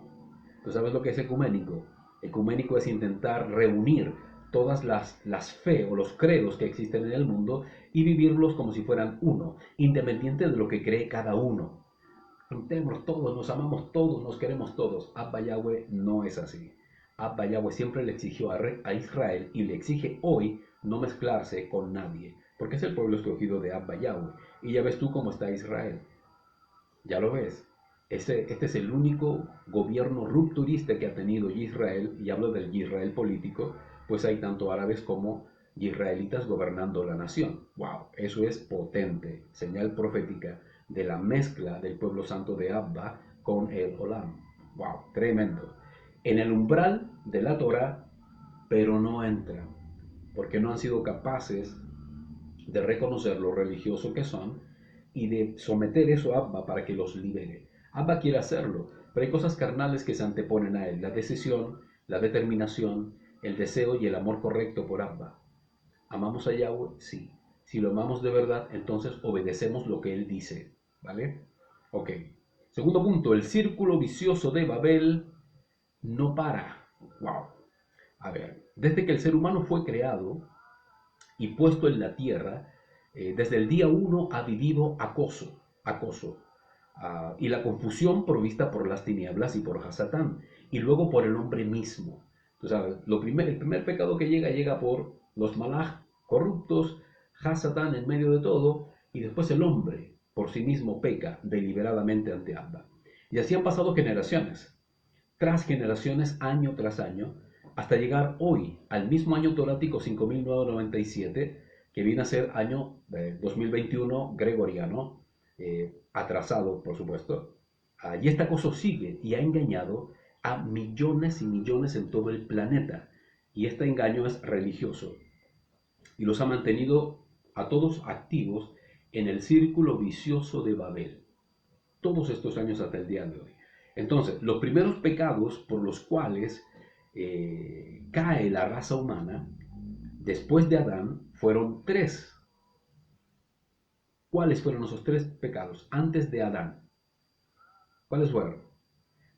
¿Tú sabes lo que es ecuménico? Ecuménico es intentar reunir todas las fe o los credos que existen en el mundo y vivirlos como si fueran uno, independiente de lo que cree cada uno. Juntemos todos, nos amamos todos, nos queremos todos. Abba Yahweh no es así. Abba Yahweh siempre le exigió a Israel y le exige hoy no mezclarse con nadie, porque es el pueblo escogido de Abba Yahweh. Y ya ves tú cómo está Israel. Ya lo ves. Este es el único gobierno rupturista que ha tenido Israel, y hablo del Israel político, pues hay tanto árabes como israelitas gobernando la nación. ¡Wow! Eso es potente, señal profética de la mezcla del pueblo santo de Abba con el Olam. ¡Wow! Tremendo. En el umbral de la Torah, pero no entran, porque no han sido capaces de reconocer lo religioso que son y de someter eso a Abba para que los libere. Abba quiere hacerlo, pero hay cosas carnales que se anteponen a él: la decisión, la determinación, el deseo y el amor correcto por Abba. ¿Amamos a Yahweh? Sí. Si lo amamos de verdad, entonces obedecemos lo que él dice, ¿vale? Ok. Segundo punto, el círculo vicioso de Babel no para. Wow. A ver, desde que el ser humano fue creado y puesto en la tierra, desde el día 1 ha vivido acoso, y la confusión provista por las tinieblas y por Hasatán, y luego por el hombre mismo. Tú sabes, el primer pecado que llega por los malaj corruptos, Hasatán en medio de todo, y después el hombre por sí mismo peca deliberadamente ante Abba. Y así han pasado generaciones, tras generaciones, año tras año, hasta llegar hoy al mismo año torático 5997, que viene a ser año 2021 gregoriano, atrasado por supuesto, y esta cosa sigue y ha engañado a millones y millones en todo el planeta, y este engaño es religioso, y los ha mantenido a todos activos en el círculo vicioso de Babel, todos estos años hasta el día de hoy. Entonces, los primeros pecados por los cuales cae la raza humana después de Adán fueron tres. ¿Cuáles fueron esos tres pecados antes de Adán? ¿Cuáles fueron?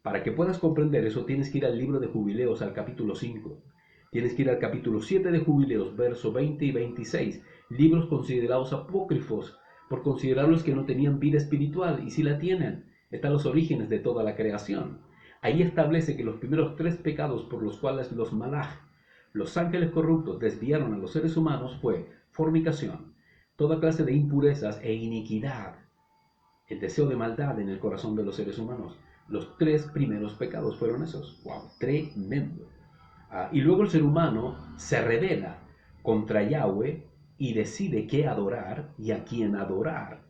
Para que puedas comprender eso, tienes que ir al libro de Jubileos, al capítulo 5. Tienes que ir al capítulo 7 de Jubileos, verso 20 y 26. Libros considerados apócrifos por considerarlos que no tenían vida espiritual, y si la tienen. Están los orígenes de toda la creación. Ahí establece que los primeros tres pecados por los cuales los malaj, los ángeles corruptos, desviaron a los seres humanos fue fornicación, toda clase de impurezas e iniquidad. el deseo de maldad en el corazón de los seres humanos. Los tres primeros pecados fueron esos. ¡Wow! Tremendo. Y luego el ser humano se rebela contra Yahweh y decide qué adorar y a quién adorar.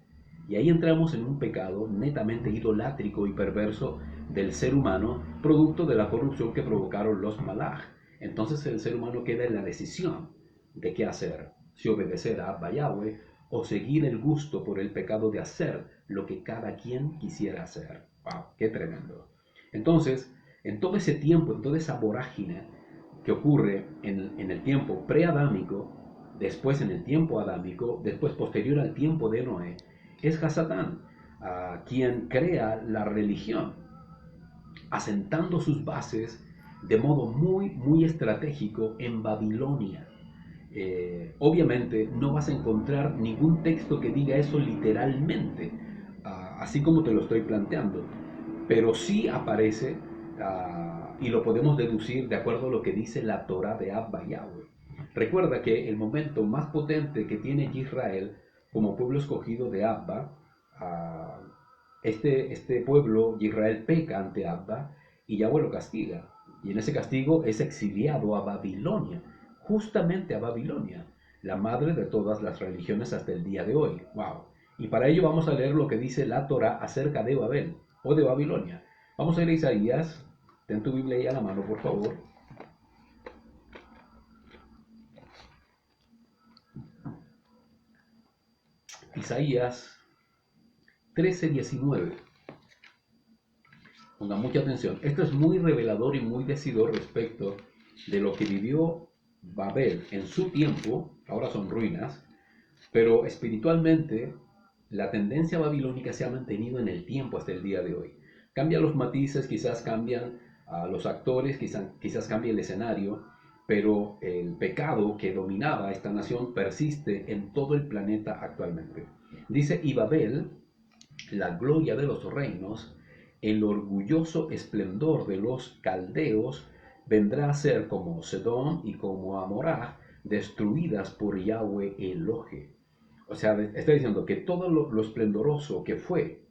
Y ahí entramos en un pecado netamente idolátrico y perverso del ser humano, producto de la corrupción que provocaron los malaj. Entonces el ser humano queda en la decisión de qué hacer, si obedecer a Abba Yahweh o seguir el gusto por el pecado de hacer lo que cada quien quisiera hacer. ¡Wow! ¡Qué tremendo! Entonces, en todo ese tiempo, en toda esa vorágine que ocurre en el tiempo preadámico, después en el tiempo adámico, después posterior al tiempo de Noé, es Hasatán quien crea la religión, asentando sus bases de modo muy estratégico en Babilonia. Obviamente no vas a encontrar ningún texto que diga eso literalmente, así como te lo estoy planteando, pero sí aparece y lo podemos deducir de acuerdo a lo que dice la Torah de Abba Yahweh. Recuerda que el momento más potente que tiene Israel como pueblo escogido de Abba, este pueblo, Israel, peca ante Abba y Yahweh lo castiga. Y en ese castigo es exiliado a Babilonia, justamente a Babilonia, la madre de todas las religiones hasta el día de hoy. ¡Wow! Y para ello vamos a leer lo que dice la Torah acerca de Babel o de Babilonia. Vamos a ir a Isaías. Ten tu Biblia ahí a la mano, por favor. Isaías 13:19. Ponga mucha atención. Esto es muy revelador y muy decidor respecto de lo que vivió Babel en su tiempo. Ahora son ruinas, pero espiritualmente la tendencia babilónica se ha mantenido en el tiempo hasta el día de hoy. Cambian los matices, quizás cambian los actores, quizás cambia el escenario, pero el pecado que dominaba esta nación persiste en todo el planeta actualmente. Dice, y Babel, la gloria de los reinos, el orgulloso esplendor de los caldeos, vendrá a ser como Sedón y como Amorá, destruidas por Yahweh Elohe. O sea, está diciendo que todo lo esplendoroso que fue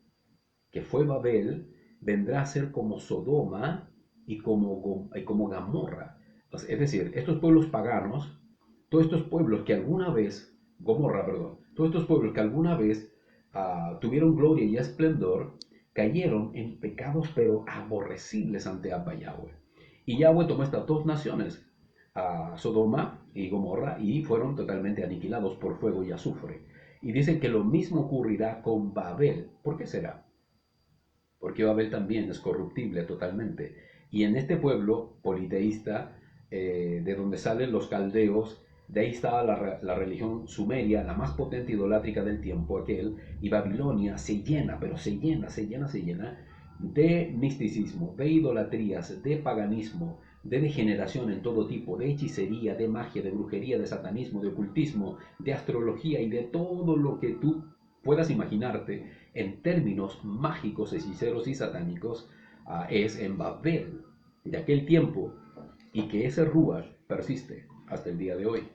Babel, vendrá a ser como Sodoma y como Gomorra. Es decir, estos pueblos paganos, todos estos pueblos que alguna vez, Gomorra, perdón, todos estos pueblos que alguna vez tuvieron gloria y esplendor, cayeron en pecados pero aborrecibles ante Abba Yahweh. Y Yahweh tomó estas dos naciones, Sodoma y Gomorra, y fueron totalmente aniquilados por fuego y azufre. Y dicen que lo mismo ocurrirá con Babel. ¿Por qué será? Porque Babel también es corruptible totalmente. Y en este pueblo politeísta, de donde salen los caldeos, de ahí estaba la religión sumeria, la más potente idolátrica del tiempo aquel, y Babilonia se llena, pero se llena de misticismo, de idolatrías, de paganismo, de degeneración en todo tipo, de hechicería, de magia, de brujería, de satanismo, de ocultismo, de astrología y de todo lo que tú puedas imaginarte en términos mágicos, hechiceros y satánicos, es en Babel de aquel tiempo, y que ese Ruach persiste hasta el día de hoy.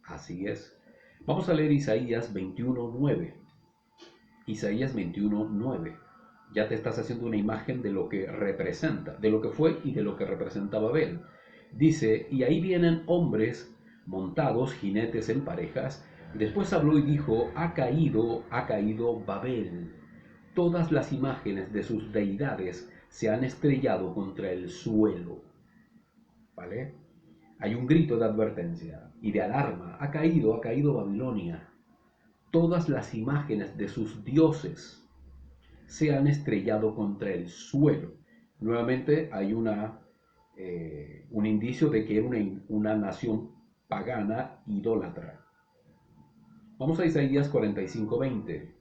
Así es. Vamos a leer Isaías 21:9. Isaías 21:9. Ya te estás haciendo una imagen de lo que representa, de lo que fue y de lo que representa Babel. Dice, y ahí vienen hombres montados, jinetes en parejas. Después habló y dijo, ha caído Babel. Todas las imágenes de sus deidades se han estrellado contra el suelo. ¿Vale? Hay un grito de advertencia y de alarma. Ha caído Babilonia. Todas las imágenes de sus dioses se han estrellado contra el suelo. Nuevamente hay un indicio de que era una nación pagana idólatra. Vamos a Isaías 45:20.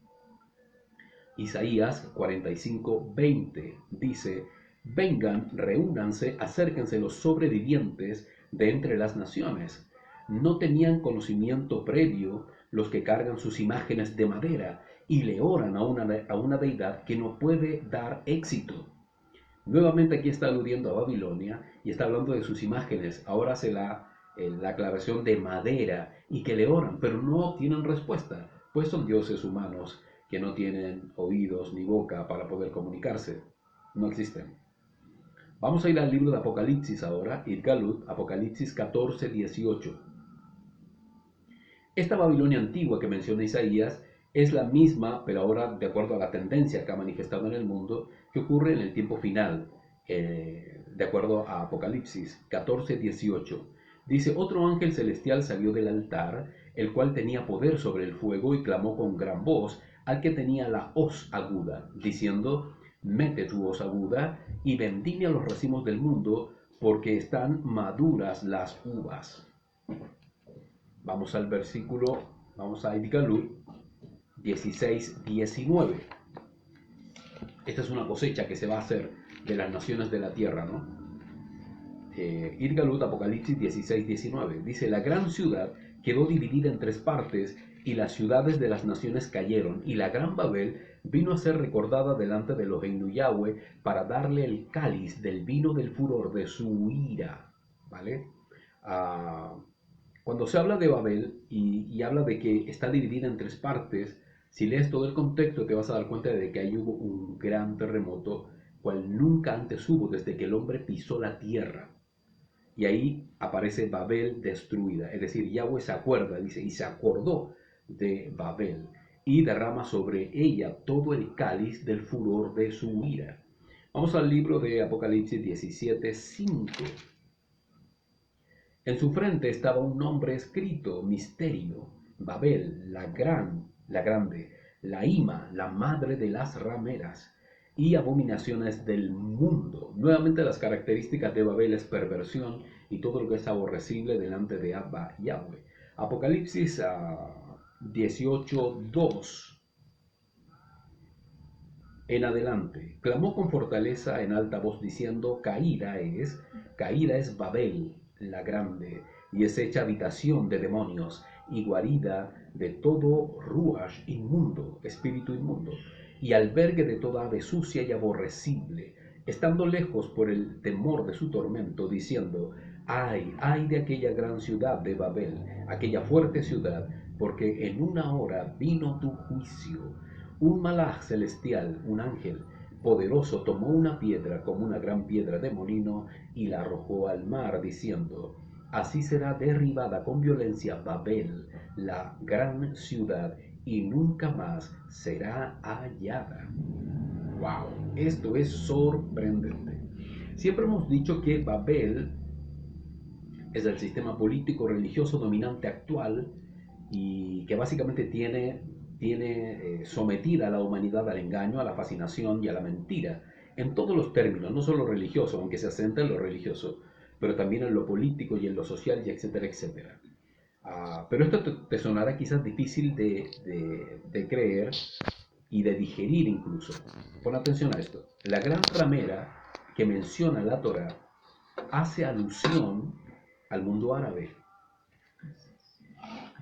Isaías 45:20 dice, vengan, reúnanse, acérquense los sobrevivientes de entre las naciones. No tenían conocimiento previo los que cargan sus imágenes de madera y le oran a una deidad que no puede dar éxito. Nuevamente aquí está aludiendo a Babilonia y está hablando de sus imágenes. Ahora hace la aclaración de madera y que le oran, pero no obtienen respuesta, pues son dioses humanos que no tienen oídos ni boca para poder comunicarse. No existen. Vamos a ir al libro de Apocalipsis ahora, Idgalut, Apocalipsis 14:18. Esta Babilonia antigua que menciona Isaías es la misma, pero ahora de acuerdo a la tendencia que ha manifestado en el mundo, que ocurre en el tiempo final, de acuerdo a Apocalipsis 14:18. Dice, otro ángel celestial salió del altar, el cual tenía poder sobre el fuego, y clamó con gran voz al que tenía la hoz aguda, diciendo, mete tu hoz aguda y vendime a los racimos del mundo, porque están maduras las uvas. Vamos al versículo, vamos a Idgalut 16:19. Esta es una cosecha que se va a hacer de las naciones de la tierra, ¿no? Idgalut, Apocalipsis 16:19. Dice, la gran ciudad quedó dividida en tres partes, y las ciudades de las naciones cayeron, y la gran Babel vino a ser recordada delante de Elohim Yahweh para darle el cáliz del vino del furor de su ira. ¿Vale? Cuando se habla de Babel y habla de que está dividida en tres partes, si lees todo el contexto te vas a dar cuenta de que ahí hubo un gran terremoto, cual nunca antes hubo desde que el hombre pisó la tierra. Y ahí aparece Babel destruida, es decir, Yahweh se acuerda, dice, y se acordó de Babel, y derrama sobre ella todo el cáliz del furor de su ira. Vamos al libro de Apocalipsis 17:5. En su frente estaba un nombre escrito, misterio, Babel, la grande, la Ima, la madre de las rameras, y abominaciones del mundo. Nuevamente las características de Babel es perversión y todo lo que es aborrecible delante de Abba Yahweh. Apocalipsis 18:2. En adelante, clamó con fortaleza en alta voz diciendo, caída es Babel la grande, y es hecha habitación de demonios y guarida de todo ruach inmundo, espíritu inmundo, y albergue de toda ave sucia y aborrecible, estando lejos por el temor de su tormento, diciendo, ay de aquella gran ciudad de Babel, aquella fuerte ciudad, porque en una hora vino tu juicio. Un malaj celestial, un ángel poderoso, tomó una piedra como una gran piedra de molino y la arrojó al mar, diciendo, así será derribada con violencia Babel, la gran ciudad, y nunca más será hallada. ¡Wow! Esto es sorprendente. Siempre hemos dicho que Babel es el sistema político religioso dominante actual y que básicamente tiene sometida a la humanidad al engaño, a la fascinación y a la mentira, en todos los términos, no solo religioso, aunque se asenta en lo religioso, pero también en lo político y en lo social, y etcétera, etcétera. Pero esto te sonará quizás difícil de creer y de digerir incluso. Pon atención a esto. La gran ramera que menciona la Torá hace alusión al mundo árabe,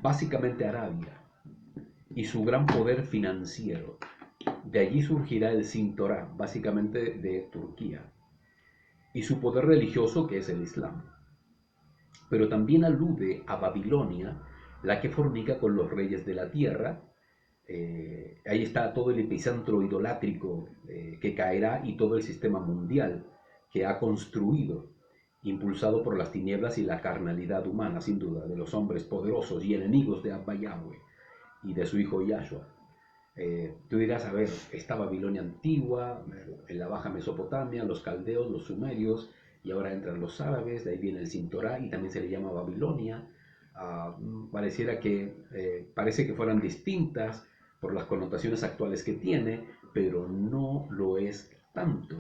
básicamente Arabia, y su gran poder financiero. De allí surgirá el Sin Torá, básicamente de Turquía, y su poder religioso, que es el Islam. Pero también alude a Babilonia, la que fornica con los reyes de la tierra. Ahí está todo el epicentro idolátrico que caerá, y todo el sistema mundial que ha construido, impulsado por las tinieblas y la carnalidad humana, sin duda, de los hombres poderosos y enemigos de Abba Yahweh y de su hijo Yahshua. Tú dirás, a ver, esta Babilonia antigua, en la Baja Mesopotamia, los caldeos, los sumerios, y ahora entran los árabes, de ahí viene el Sintorá, y también se le llama Babilonia. Parece que fueran distintas por las connotaciones actuales que tiene, pero no lo es tanto.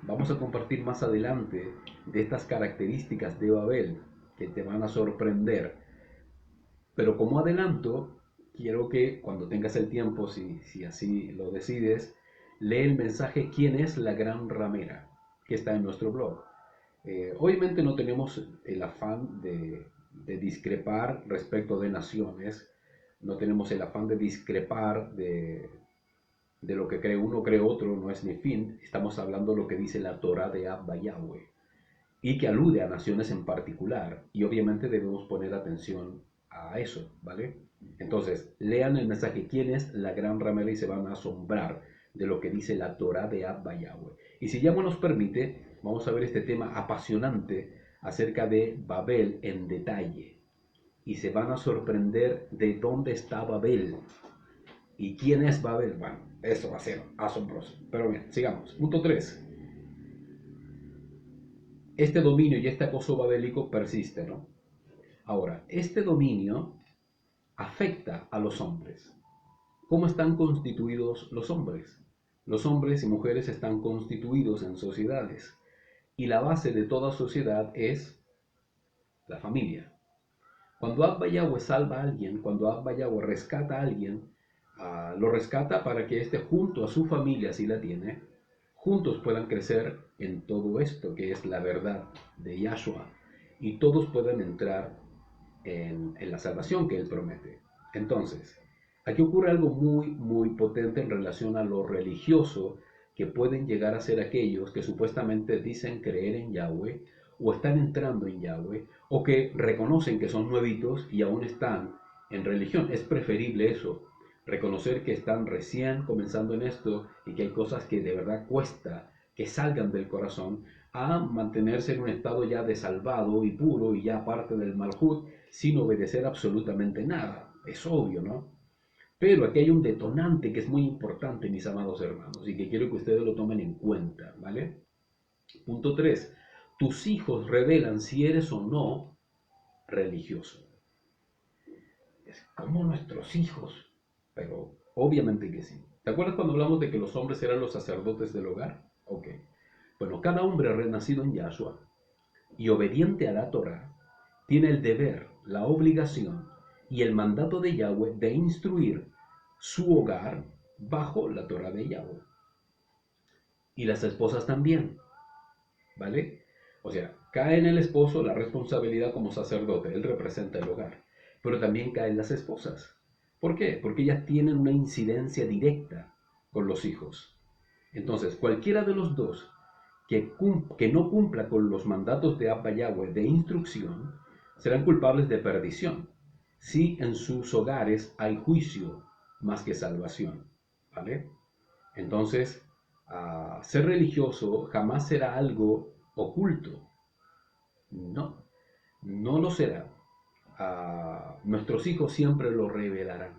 Vamos a compartir más adelante de estas características de Babel que te van a sorprender. Pero como adelanto, quiero que cuando tengas el tiempo, si así lo decides, lee el mensaje ¿Quién es la gran ramera?, que está en nuestro blog. Obviamente no tenemos el afán de discrepar respecto de naciones, no tenemos el afán de discrepar de lo que cree uno, cree otro, no es mi fin. Estamos hablando de lo que dice la Torá de Abba Yahweh, y que alude a naciones en particular, y obviamente debemos poner atención a eso, ¿vale? Entonces, lean el mensaje, ¿quién es la gran ramera? Y se van a asombrar de lo que dice la Torah de Abba Yahweh. Y si Yahweh nos permite, vamos a ver este tema apasionante acerca de Babel en detalle. Y se van a sorprender de dónde está Babel y quién es Babel. Bueno, eso va a ser asombroso. Pero bien, sigamos. Punto 3. Este dominio y este acoso babélico persiste, ¿no? Ahora, este dominio afecta a los hombres. ¿Cómo están constituidos los hombres? Los hombres y mujeres están constituidos en sociedades y la base de toda sociedad es la familia. Cuando Abba Yahweh salva a alguien, cuando Abba Yahweh rescata a alguien, lo rescata para que éste junto a su familia, si la tiene, juntos puedan crecer en todo esto que es la verdad de Yahshua y todos puedan entrar en la salvación que Él promete. Entonces, aquí ocurre algo muy potente en relación a lo religioso que pueden llegar a ser aquellos que supuestamente dicen creer en Yahweh o están entrando en Yahweh o que reconocen que son nuevitos y aún están en religión. Es preferible eso, reconocer que están recién comenzando en esto y que hay cosas que de verdad cuesta que salgan del corazón, a mantenerse en un estado ya de salvado y puro y ya parte del Malhut sin obedecer absolutamente nada. Es obvio, ¿no? Pero aquí hay un detonante que es muy importante, mis amados hermanos, y que quiero que ustedes lo tomen en cuenta, ¿vale? Punto 3. Tus hijos revelan si eres o no religioso. Es como nuestros hijos, pero obviamente que sí. ¿Te acuerdas cuando hablamos de que los hombres eran los sacerdotes del hogar? Ok. Bueno, cada hombre renacido en Yahshua y obediente a la Torah tiene el deber, la obligación y el mandato de Yahweh de instruir su hogar bajo la Torah de Yahweh. Y las esposas también, ¿vale? O sea, cae en el esposo la responsabilidad como sacerdote, él representa el hogar, pero también caen las esposas. ¿Por qué? Porque ellas tienen una incidencia directa con los hijos. Entonces, cualquiera de los dos que no cumpla con los mandatos de Abba Yahweh de instrucción, serán culpables de perdición, si en sus hogares hay juicio más que salvación, ¿vale? Entonces, ser religioso jamás será algo oculto, no, no lo será. Nuestros hijos siempre lo revelarán,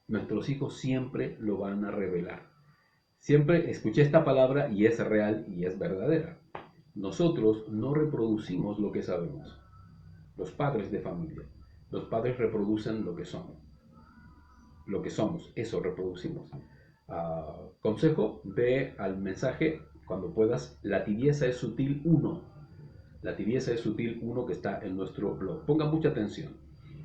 nuestros hijos siempre lo van a revelar. Siempre escuché esta palabra y es real y es verdadera. Nosotros no reproducimos lo que sabemos. Los padres de familia. Los padres reproducen lo que son. Lo que somos, eso reproducimos. Consejo, ve al mensaje cuando puedas. La tibieza es sutil 1. La tibieza es sutil 1 que está en nuestro blog. Ponga mucha atención.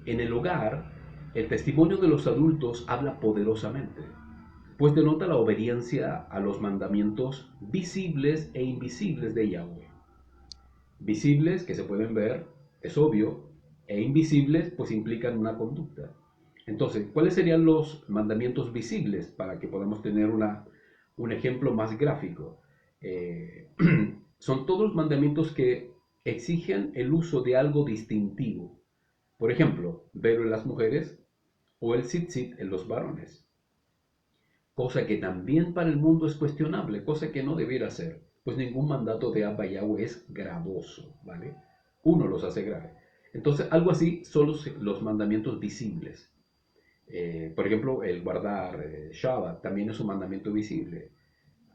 En el hogar, el testimonio de los adultos habla poderosamente, pues denota la obediencia a los mandamientos visibles e invisibles de Yahweh. Visibles, que se pueden ver, es obvio, e invisibles, pues implican una conducta. Entonces, ¿cuáles serían los mandamientos visibles para que podamos tener un ejemplo más gráfico? Son todos los mandamientos que exigen el uso de algo distintivo. Por ejemplo, velo en las mujeres o el tzitzit en los varones. Cosa que también para el mundo es cuestionable, cosa que no debiera ser, pues ningún mandato de Abba Yahweh es gravoso, ¿vale? Uno los hace grave. Entonces, algo así son los mandamientos visibles. Por ejemplo, el guardar Shabbat también es un mandamiento visible.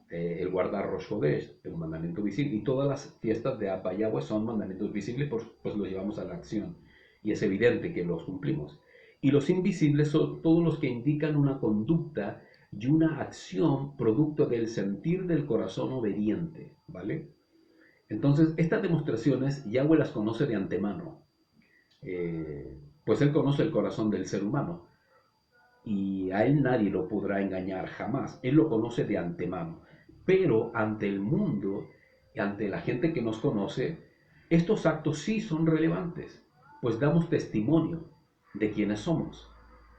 El guardar Rosh Chodesh es un mandamiento visible. Y todas las fiestas de Abba Yahweh son mandamientos visibles, pues los llevamos a la acción. Y es evidente que los cumplimos. Y los invisibles son todos los que indican una conducta y una acción producto del sentir del corazón obediente, ¿vale? Entonces, estas demostraciones Yahweh las conoce de antemano, pues Él conoce el corazón del ser humano y a Él nadie lo podrá engañar jamás, Él lo conoce de antemano, pero ante el mundo, ante la gente que nos conoce, estos actos sí son relevantes, pues damos testimonio de quiénes somos,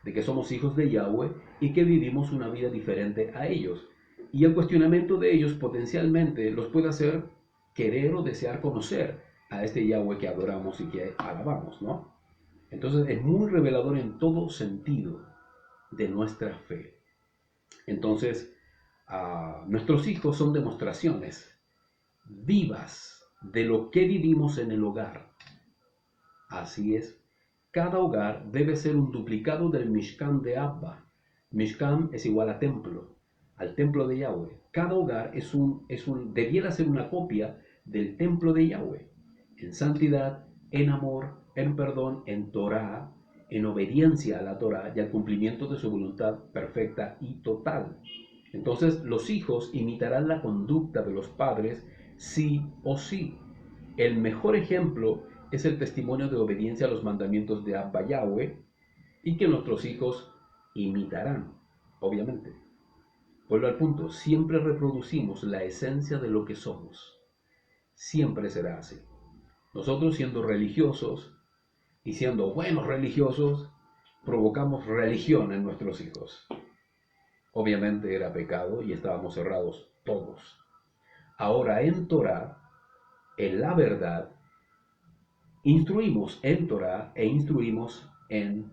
de que somos hijos de Yahweh y que vivimos una vida diferente a ellos. Y el cuestionamiento de ellos potencialmente los puede hacer querer o desear conocer a este Yahweh que adoramos y que alabamos, ¿no? Entonces es muy revelador en todo sentido de nuestra fe. Entonces, nuestros hijos son demostraciones vivas de lo que vivimos en el hogar. Así es, cada hogar debe ser un duplicado del Mishkan de Abba. Mishkan es igual a templo, al templo de Yahweh. Cada hogar debiera ser una copia del templo de Yahweh, en santidad, en amor, en perdón, en Torah, en obediencia a la Torah y al cumplimiento de su voluntad perfecta y total. Entonces los hijos imitarán la conducta de los padres sí o sí. El mejor ejemplo es el testimonio de obediencia a los mandamientos de Abba Yahweh y que nuestros hijos imitarán, obviamente. Vuelvo al punto, siempre reproducimos la esencia de lo que somos. Siempre será así. Nosotros siendo religiosos y siendo buenos religiosos, provocamos religión en nuestros hijos. Obviamente era pecado y estábamos cerrados todos. Ahora en Torah, en la verdad, instruimos en Torah e instruimos en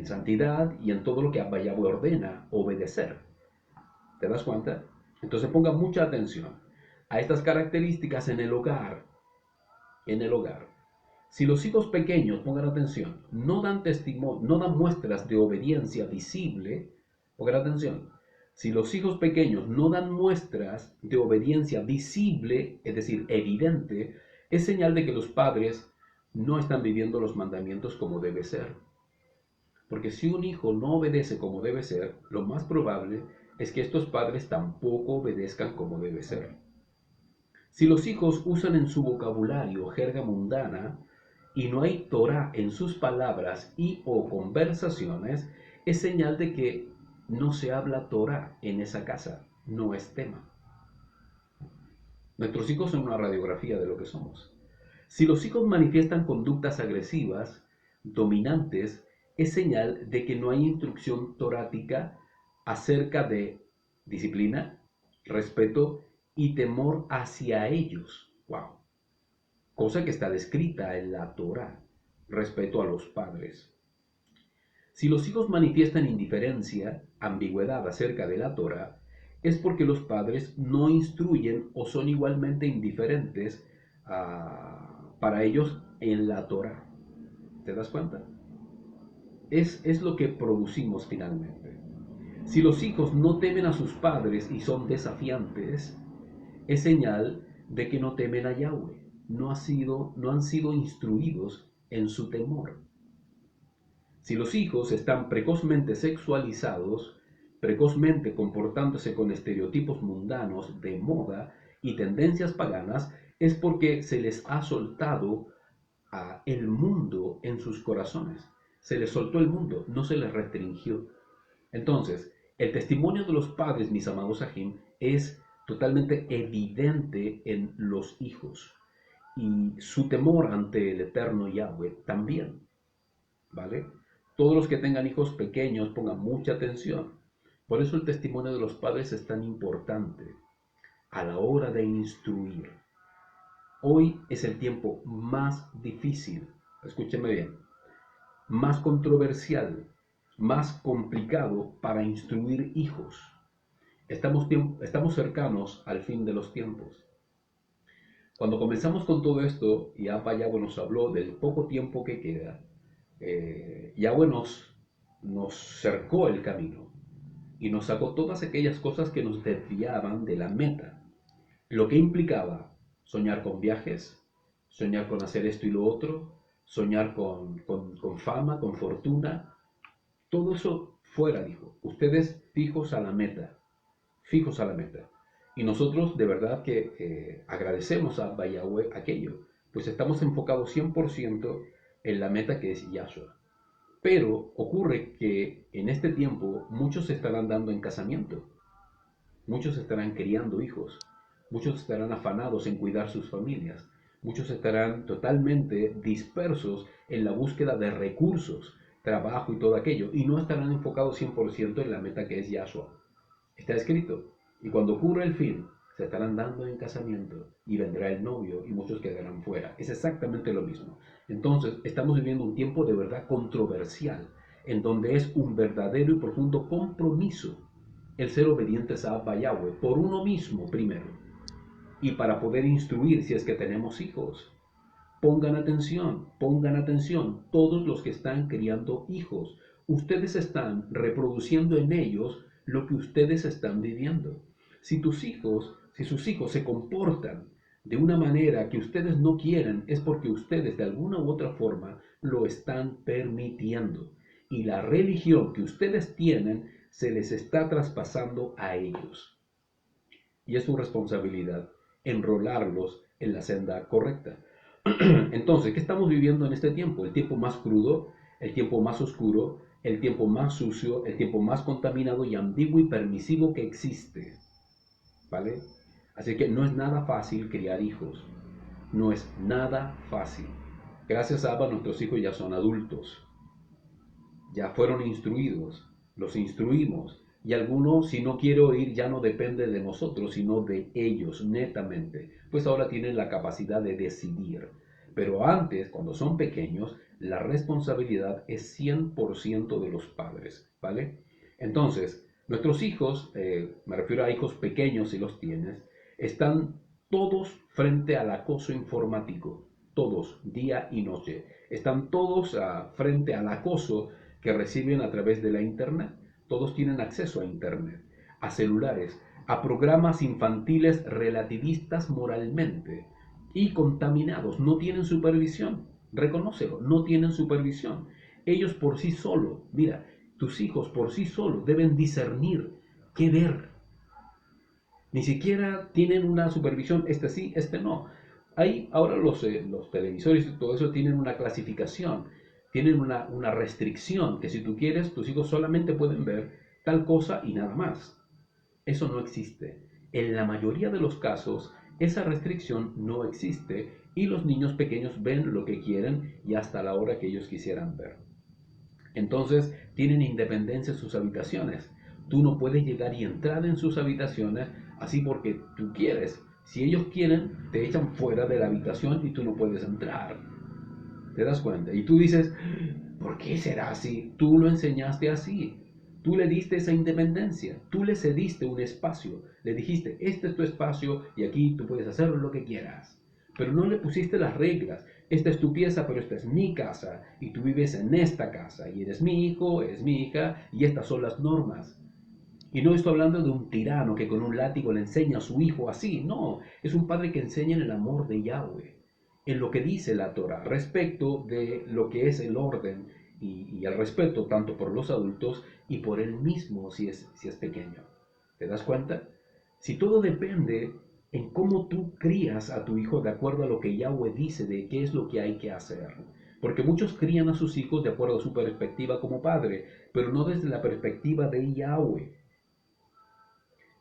santidad y en todo lo que Abba Yahweh ordena obedecer. ¿Te das cuenta? Entonces ponga mucha atención a estas características en el hogar. En el hogar. Si los hijos pequeños, pongan atención, no dan testimonio, no dan muestras de obediencia visible, pongan atención. Si los hijos pequeños no dan muestras de obediencia visible, es decir, evidente, es señal de que los padres no están viviendo los mandamientos como debe ser. Porque si un hijo no obedece como debe ser, lo más probable es que estos padres tampoco obedezcan como debe ser. Si los hijos usan en su vocabulario jerga mundana y no hay Torah en sus palabras y o conversaciones, es señal de que no se habla Torah en esa casa, no es tema. Nuestros hijos son una radiografía de lo que somos. Si los hijos manifiestan conductas agresivas, dominantes, es señal de que no hay instrucción torática acerca de disciplina, respeto y temor hacia ellos. Wow. Cosa que está descrita en la Torá, respeto a los padres. Si los hijos manifiestan indiferencia, ambigüedad acerca de la Torá, es porque los padres no instruyen o son igualmente indiferentes para ellos en la Torá. ¿Te das cuenta? Es lo que producimos finalmente. Si los hijos no temen a sus padres y son desafiantes, es señal de que no temen a Yahweh, no han sido instruidos en su temor. Si los hijos están precozmente sexualizados, precozmente comportándose con estereotipos mundanos de moda y tendencias paganas, es porque se les ha soltado el mundo en sus corazones. Se les soltó el mundo, no se les restringió. Entonces, el testimonio de los padres, mis amados Ajim, es totalmente evidente en los hijos. Y su temor ante el eterno Yahweh también. ¿Vale? Todos los que tengan hijos pequeños pongan mucha atención. Por eso el testimonio de los padres es tan importante a la hora de instruir. Hoy es el tiempo más difícil, escúcheme bien, más controversial, más complicado para instruir hijos. Estamos cercanos al fin de los tiempos. Cuando comenzamos con todo esto, y Abba Yahweh nos habló del poco tiempo que queda, Yahweh nos cercó el camino y nos sacó todas aquellas cosas que nos desviaban de la meta, lo que implicaba soñar con viajes, soñar con hacer esto y lo otro, soñar con fama, con fortuna, todo eso fuera, dijo. Ustedes fijos a la meta, fijos a la meta. Y nosotros de verdad que agradecemos a Yahweh aquello, pues estamos enfocados 100% en la meta que es Yahshua. Pero ocurre que en este tiempo muchos se estarán dando en casamiento, muchos estarán criando hijos, muchos estarán afanados en cuidar sus familias, muchos estarán totalmente dispersos en la búsqueda de recursos, trabajo y todo aquello, y no estarán enfocados 100% en la meta que es Yahshua. Está escrito, y cuando ocurra el fin, se estarán dando en casamiento, y vendrá el novio, y muchos quedarán fuera. Es exactamente lo mismo. Entonces, estamos viviendo un tiempo de verdad controversial, en donde es un verdadero y profundo compromiso el ser obedientes a Abba Yahweh por uno mismo primero y para poder instruir si es que tenemos hijos. Pongan atención, todos los que están criando hijos. Ustedes están reproduciendo en ellos lo que ustedes están viviendo. Si sus hijos se comportan de una manera que ustedes no quieren, es porque ustedes de alguna u otra forma lo están permitiendo. Y la religión que ustedes tienen se les está traspasando a ellos. Y es su responsabilidad enrolarlos en la senda correcta. Entonces, ¿qué estamos viviendo en este tiempo? El tiempo más crudo, el tiempo más oscuro, el tiempo más sucio, el tiempo más contaminado y ambiguo y permisivo que existe. ¿Vale? Así que no es nada fácil criar hijos. No es nada fácil. Gracias a Abba, nuestros hijos ya son adultos. Ya fueron instruidos. Los instruimos. Y algunos, si no quiere oír, ya no depende de nosotros, sino de ellos, netamente. Pues ahora tienen la capacidad de decidir. Pero antes, cuando son pequeños, la responsabilidad es 100% de los padres, ¿vale? Entonces, nuestros hijos, me refiero a hijos pequeños si los tienes, están todos frente al acoso informático. Todos, día y noche. Están todos frente al acoso que reciben a través de la internet. Todos tienen acceso a internet, a celulares, a programas infantiles relativistas moralmente y contaminados. No tienen supervisión, reconócelo, no tienen supervisión. Ellos por sí solos, mira, tus hijos por sí solos deben discernir qué ver. Ni siquiera tienen una supervisión, este sí, este no. Ahí ahora los televisores y todo eso tienen una clasificación, tienen una restricción, que si tú quieres, tus hijos solamente pueden ver tal cosa y nada más. Eso no existe. En la mayoría de los casos, esa restricción no existe y los niños pequeños ven lo que quieren y hasta la hora que ellos quisieran ver. Entonces, tienen independencia en sus habitaciones. Tú no puedes llegar y entrar en sus habitaciones así porque tú quieres. Si ellos quieren, te echan fuera de la habitación y tú no puedes entrar. ¿Te das cuenta? Y tú dices, ¿por qué será así? Tú lo enseñaste así. Tú le diste esa independencia. Tú le cediste un espacio. Le dijiste, este es tu espacio y aquí tú puedes hacer lo que quieras. Pero no le pusiste las reglas. Esta es tu pieza, pero esta es mi casa. Y tú vives en esta casa. Y eres mi hijo, eres mi hija. Y estas son las normas. Y no estoy hablando de un tirano que con un látigo le enseña a su hijo así. No, es un padre que enseña en el amor de Yahweh, en lo que dice la Torah respecto de lo que es el orden y el respeto tanto por los adultos y por él mismo si es pequeño. ¿Te das cuenta? Si todo depende en cómo tú crías a tu hijo de acuerdo a lo que Yahweh dice de qué es lo que hay que hacer. Porque muchos crían a sus hijos de acuerdo a su perspectiva como padre, pero no desde la perspectiva de Yahweh.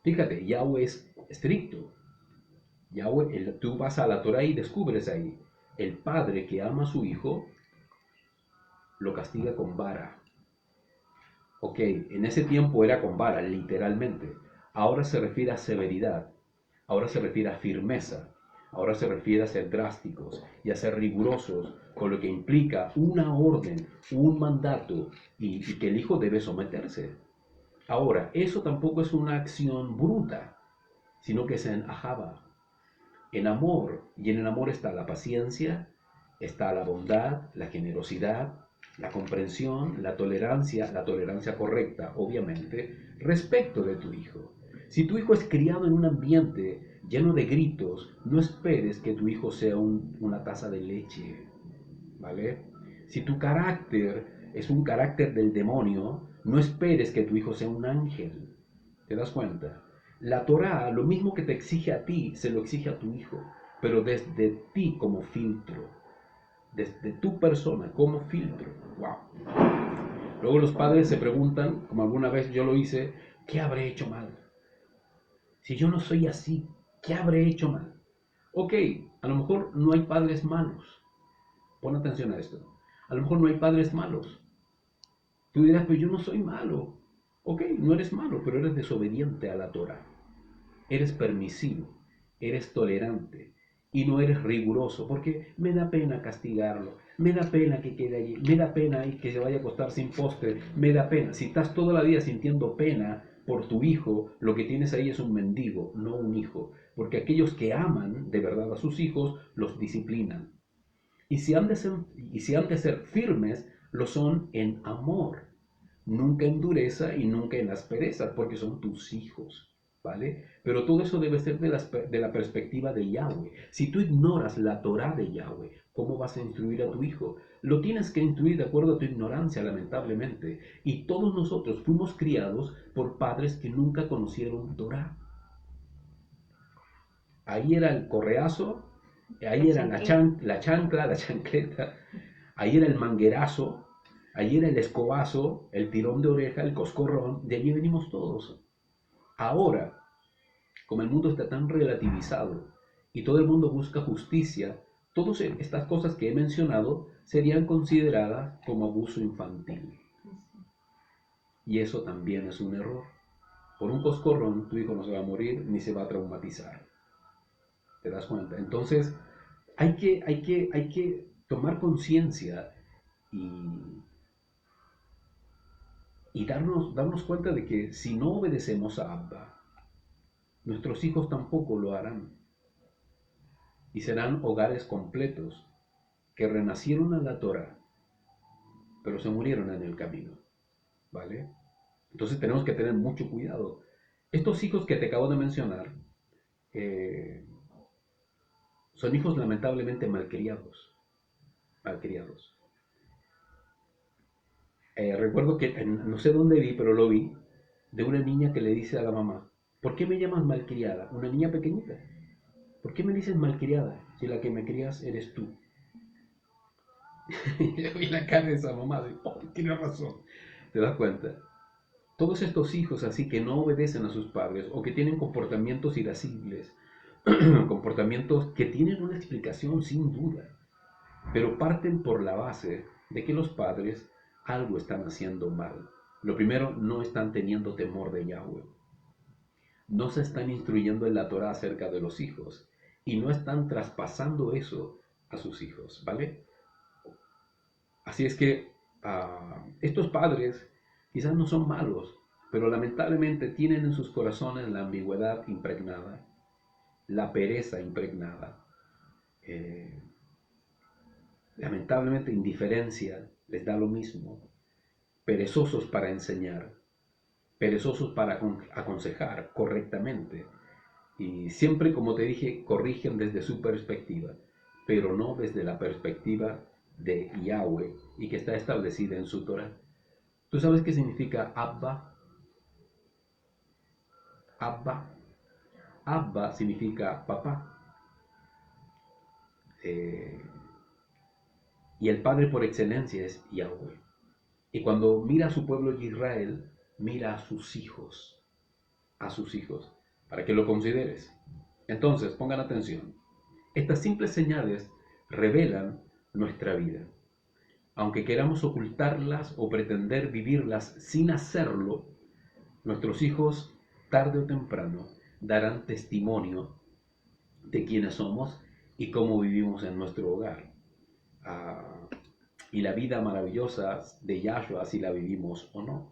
Fíjate, Yahweh es estricto. Yahweh, tú vas a la Torah y descubres ahí, el padre que ama a su hijo lo castiga con vara. Ok, en ese tiempo era con vara, literalmente. Ahora se refiere a severidad, ahora se refiere a firmeza, ahora se refiere a ser drásticos y a ser rigurosos, con lo que implica una orden, un mandato y que el hijo debe someterse. Ahora, eso tampoco es una acción bruta, sino que es en ahava, en amor, y en el amor está la paciencia, está la bondad, la generosidad, la comprensión, la tolerancia correcta, obviamente, respecto de tu hijo. Si tu hijo es criado en un ambiente lleno de gritos, no esperes que tu hijo sea una taza de leche, ¿vale? Si tu carácter es un carácter del demonio, no esperes que tu hijo sea un ángel. ¿Te das cuenta? La Torá, lo mismo que te exige a ti, se lo exige a tu hijo, pero desde ti como filtro, desde tu persona como filtro. ¡Wow! Luego los padres se preguntan, como alguna vez yo lo hice, ¿qué habré hecho mal? Si yo no soy así, ¿qué habré hecho mal? Ok, a lo mejor no hay padres malos. Pon atención a esto. A lo mejor no hay padres malos. Tú dirás, pues yo no soy malo. Ok, no eres malo, pero eres desobediente a la Torah. Eres permisivo, eres tolerante, y no eres riguroso, porque me da pena castigarlo, me da pena que quede allí, me da pena y que se vaya a acostar sin postre, me da pena. Si estás toda la vida sintiendo pena por tu hijo, lo que tienes ahí es un mendigo, no un hijo, porque aquellos que aman de verdad a sus hijos los disciplinan. Y si han de ser firmes, lo son en amor, nunca en dureza y nunca en aspereza, porque son tus hijos, ¿vale? Pero todo eso debe ser de la perspectiva de Yahweh. Si tú ignoras la Torah de Yahweh, ¿cómo vas a instruir a tu hijo? Lo tienes que instruir de acuerdo a tu ignorancia, lamentablemente. Y todos nosotros fuimos criados por padres que nunca conocieron Torah. Ahí era el correazo, ahí era la chancla, la chancleta, ahí era el manguerazo, ahí era el escobazo, el tirón de oreja, el coscorrón, de allí venimos todos. Ahora, como el mundo está tan relativizado y todo el mundo busca justicia, todas estas cosas que he mencionado serían consideradas como abuso infantil. Y eso también es un error. Por un coscorrón tu hijo no se va a morir ni se va a traumatizar. ¿Te das cuenta? Entonces, hay que tomar conciencia y darnos cuenta de que si no obedecemos a Abba, nuestros hijos tampoco lo harán. Y serán hogares completos que renacieron a la Torah, pero se murieron en el camino. ¿Vale? Entonces tenemos que tener mucho cuidado. Estos hijos que te acabo de mencionar son hijos lamentablemente malcriados. Malcriados. Recuerdo que no sé dónde vi, pero lo vi, de una niña que le dice a la mamá: ¿por qué me llamas malcriada? Una niña pequeñita. ¿Por qué me dices malcriada si la que me crías eres tú? Y yo vi la cara de esa mamá, de, oh, tiene razón. ¿Te das cuenta? Todos estos hijos así que no obedecen a sus padres o que tienen comportamientos irascibles, comportamientos que tienen una explicación sin duda, pero parten por la base de que los padres algo están haciendo mal. Lo primero, no están teniendo temor de Yahweh. No se están instruyendo en la Torah acerca de los hijos y no están traspasando eso a sus hijos, ¿vale? Así es que estos padres quizás no son malos, pero lamentablemente tienen en sus corazones la ambigüedad impregnada, la pereza impregnada, lamentablemente indiferencia, les da lo mismo, perezosos para enseñar, perezosos para aconsejar correctamente. Y siempre, como te dije, corrigen desde su perspectiva, pero no desde la perspectiva de Yahweh y que está establecida en su Torah. ¿Tú sabes qué significa Abba? Abba. Abba significa papá. Y el padre por excelencia es Yahweh. Y cuando mira a su pueblo de Israel, mira a sus hijos, para que lo consideres. Entonces, pongan atención. Estas simples señales revelan nuestra vida. Aunque queramos ocultarlas o pretender vivirlas sin hacerlo, nuestros hijos, tarde o temprano, darán testimonio de quiénes somos y cómo vivimos en nuestro hogar. Y la vida maravillosa de Yahshua, si la vivimos o no.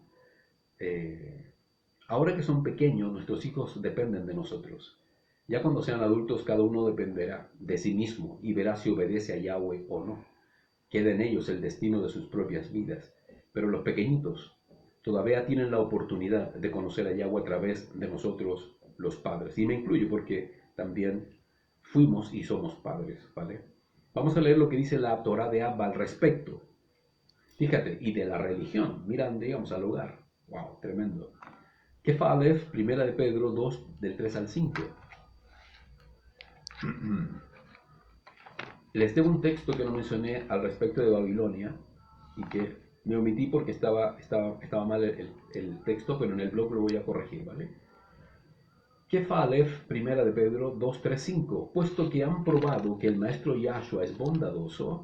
Ahora que son pequeños, nuestros hijos dependen de nosotros. Ya cuando sean adultos, cada uno dependerá de sí mismo y verá si obedece a Yahweh o no. Queda en ellos el destino de sus propias vidas. Pero los pequeñitos todavía tienen la oportunidad de conocer a Yahweh a través de nosotros, los padres. Y me incluyo porque también fuimos y somos padres, ¿vale? Vamos a leer lo que dice la Torah de Abba al respecto. Fíjate, y de la religión. Mira, digamos, al hogar. Wow, tremendo. Kefa Aleph, primera de Pedro 2, del 3 al 5. Les tengo un texto que no mencioné al respecto de Babilonia y que me omití porque estaba mal el texto, pero en el blog lo voy a corregir, ¿vale? Kefa Aleph, primera de Pedro 2, 3, 5. Puesto que han probado que el Maestro Yahshua es bondadoso,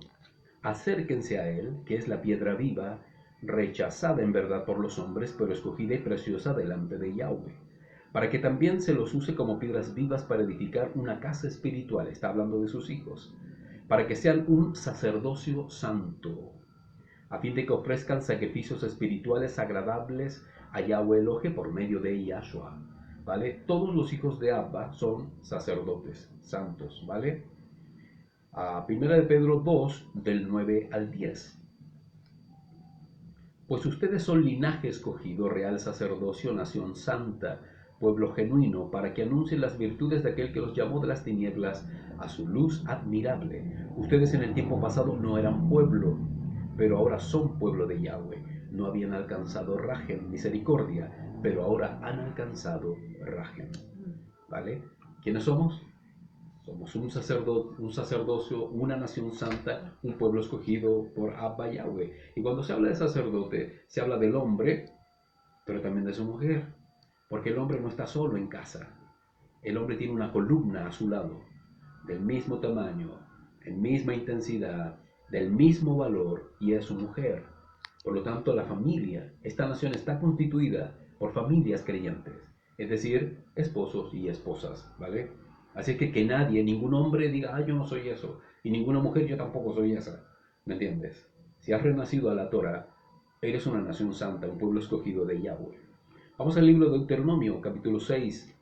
acérquense a él, que es la piedra viva, rechazada en verdad por los hombres, pero escogida y preciosa delante de Yahweh. para que también se los use como piedras vivas para edificar una casa espiritual, está hablando de sus hijos, para que sean un sacerdocio santo, a fin de que ofrezcan sacrificios espirituales agradables a Yahweh Elohim por medio de Yahshua, ¿vale? Todos los hijos de Abba son sacerdotes santos, ¿vale? Primera de Pedro 2, del 9 al 10. Pues ustedes son linaje escogido, real sacerdocio, nación santa, pueblo genuino, para que anuncien las virtudes de aquel que los llamó de las tinieblas a su luz admirable. Ustedes en el tiempo pasado no eran pueblo, pero ahora son pueblo de Yahweh. No habían alcanzado rajem, misericordia, pero ahora han alcanzado rajem. ¿Vale? ¿Quiénes somos? Somos un sacerdocio, una nación santa, un pueblo escogido por Abba Yahweh. Y cuando se habla de sacerdote, se habla del hombre, pero también de su mujer. Porque el hombre no está solo en casa. El hombre tiene una columna a su lado, del mismo tamaño, en misma intensidad, del mismo valor, y es su mujer. Por lo tanto, la familia, esta nación está constituida por familias creyentes, es decir, esposos y esposas, ¿vale? Así que nadie, ningún hombre diga, yo no soy eso, y ninguna mujer, yo tampoco soy esa, ¿me entiendes? Si has renacido a la Torah, eres una nación santa, un pueblo escogido de Yahweh. Vamos al libro de Deuteronomio, capítulo 6,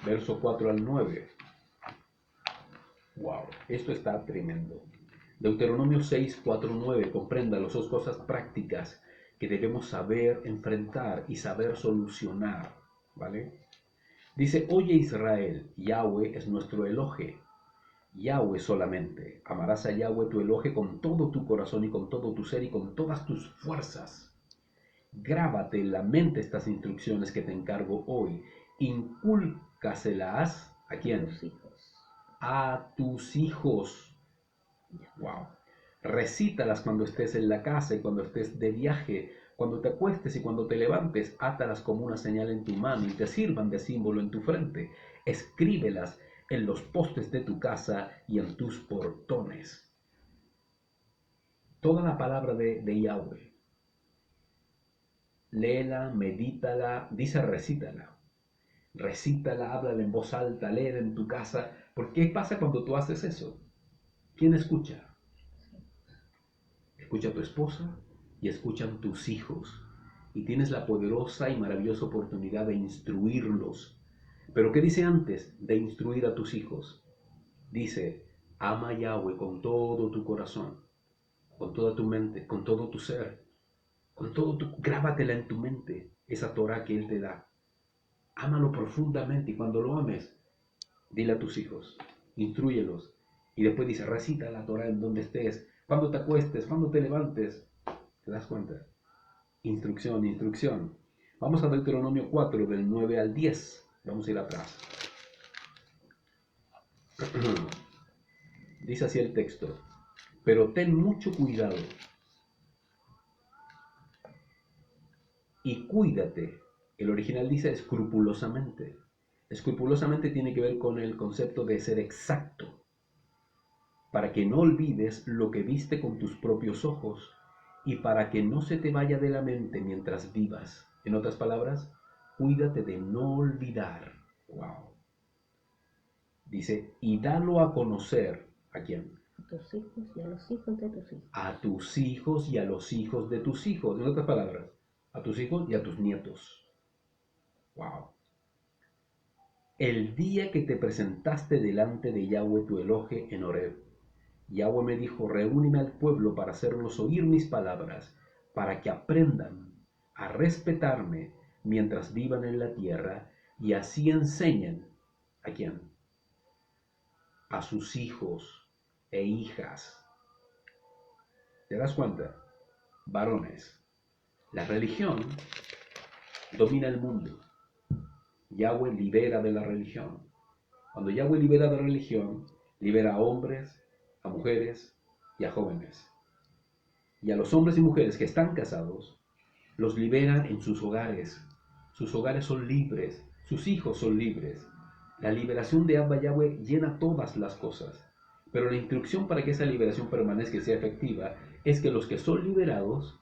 verso 4 al 9. Wow, esto está tremendo. Deuteronomio 6, 4, 9, comprenda las dos cosas prácticas que debemos saber enfrentar y saber solucionar, ¿vale? Dice, oye Israel, Yahweh es nuestro Elohe, Yahweh solamente. Amarás a Yahweh tu Elohe con todo tu corazón y con todo tu ser y con todas tus fuerzas. Grábate en la mente estas instrucciones que te encargo hoy. Incúlcaselas, ¿a quién? A tus hijos. Wow. Recítalas cuando estés en la casa y cuando estés de viaje, cuando te acuestes y cuando te levantes, átalas como una señal en tu mano y te sirvan de símbolo en tu frente. Escríbelas en los postes de tu casa y en tus portones. Toda la palabra de Yahweh. Léela, medítala, dice recítala. Recítala, háblala en voz alta, léela en tu casa. ¿Por qué pasa cuando tú haces eso? ¿Quién escucha? Escucha a tu esposa y escuchan tus hijos. Y tienes la poderosa y maravillosa oportunidad de instruirlos. Pero ¿qué dice antes de instruir a tus hijos? Dice, ama a Yahweh con todo tu corazón, con toda tu mente, con todo tu ser, con todo tu... Grábatela en tu mente, esa Torah que Él te da. Ámalo profundamente y cuando lo ames, dile a tus hijos, instrúyelos. Y después dice, recita la Torah en donde estés, cuando te acuestes, cuando te levantes. ¿Te das cuenta? Instrucción, instrucción. Vamos a Deuteronomio 4, del 9 al 10. Vamos a ir atrás. Dice así el texto. Pero ten mucho cuidado y cuídate. El original dice escrupulosamente. Escrupulosamente tiene que ver con el concepto de ser exacto, para que no olvides lo que viste con tus propios ojos y para que no se te vaya de la mente mientras vivas. En otras palabras, cuídate de no olvidar. Wow. Dice, y dalo a conocer. ¿A quién? A tus hijos y a los hijos de tus hijos. A tus hijos y a los hijos de tus hijos. En otras palabras, a tus hijos y a tus nietos. Wow. El día que te presentaste delante de Yahweh tu Elohe en Horeb, Yahweh me dijo, reúneme al pueblo para hacerlos oír mis palabras, para que aprendan a respetarme mientras vivan en la tierra y así enseñen. ¿A quién? A sus hijos e hijas. ¿Te das cuenta? Varones. La religión domina el mundo. Yahweh libera de la religión. Cuando Yahweh libera de la religión, libera a hombres, a mujeres y a jóvenes. Y a los hombres y mujeres que están casados, los libera en sus hogares. Sus hogares son libres, sus hijos son libres. La liberación de Abba Yahweh llena todas las cosas. Pero la instrucción para que esa liberación permanezca y sea efectiva es que los que son liberados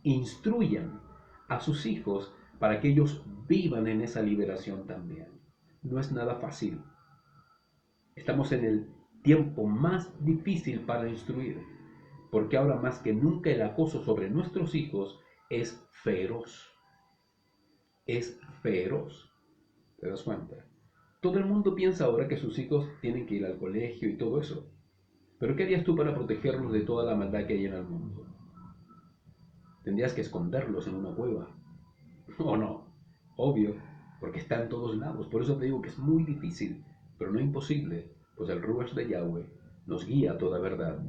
instruyan a sus hijos para que ellos vivan en esa liberación también. No es nada fácil. Estamos en el tiempo más difícil para instruir, porque ahora más que nunca el acoso sobre nuestros hijos es feroz. Es feroz. ¿Te das cuenta? Todo el mundo piensa ahora que sus hijos tienen que ir al colegio y todo eso. Pero ¿qué harías tú para protegerlos de toda la maldad que hay en el mundo? Tendrías que esconderlos en una cueva. ¿O no? Obvio, porque está en todos lados. Por eso te digo que es muy difícil, pero no imposible, pues el Ruach de Yahweh nos guía a toda verdad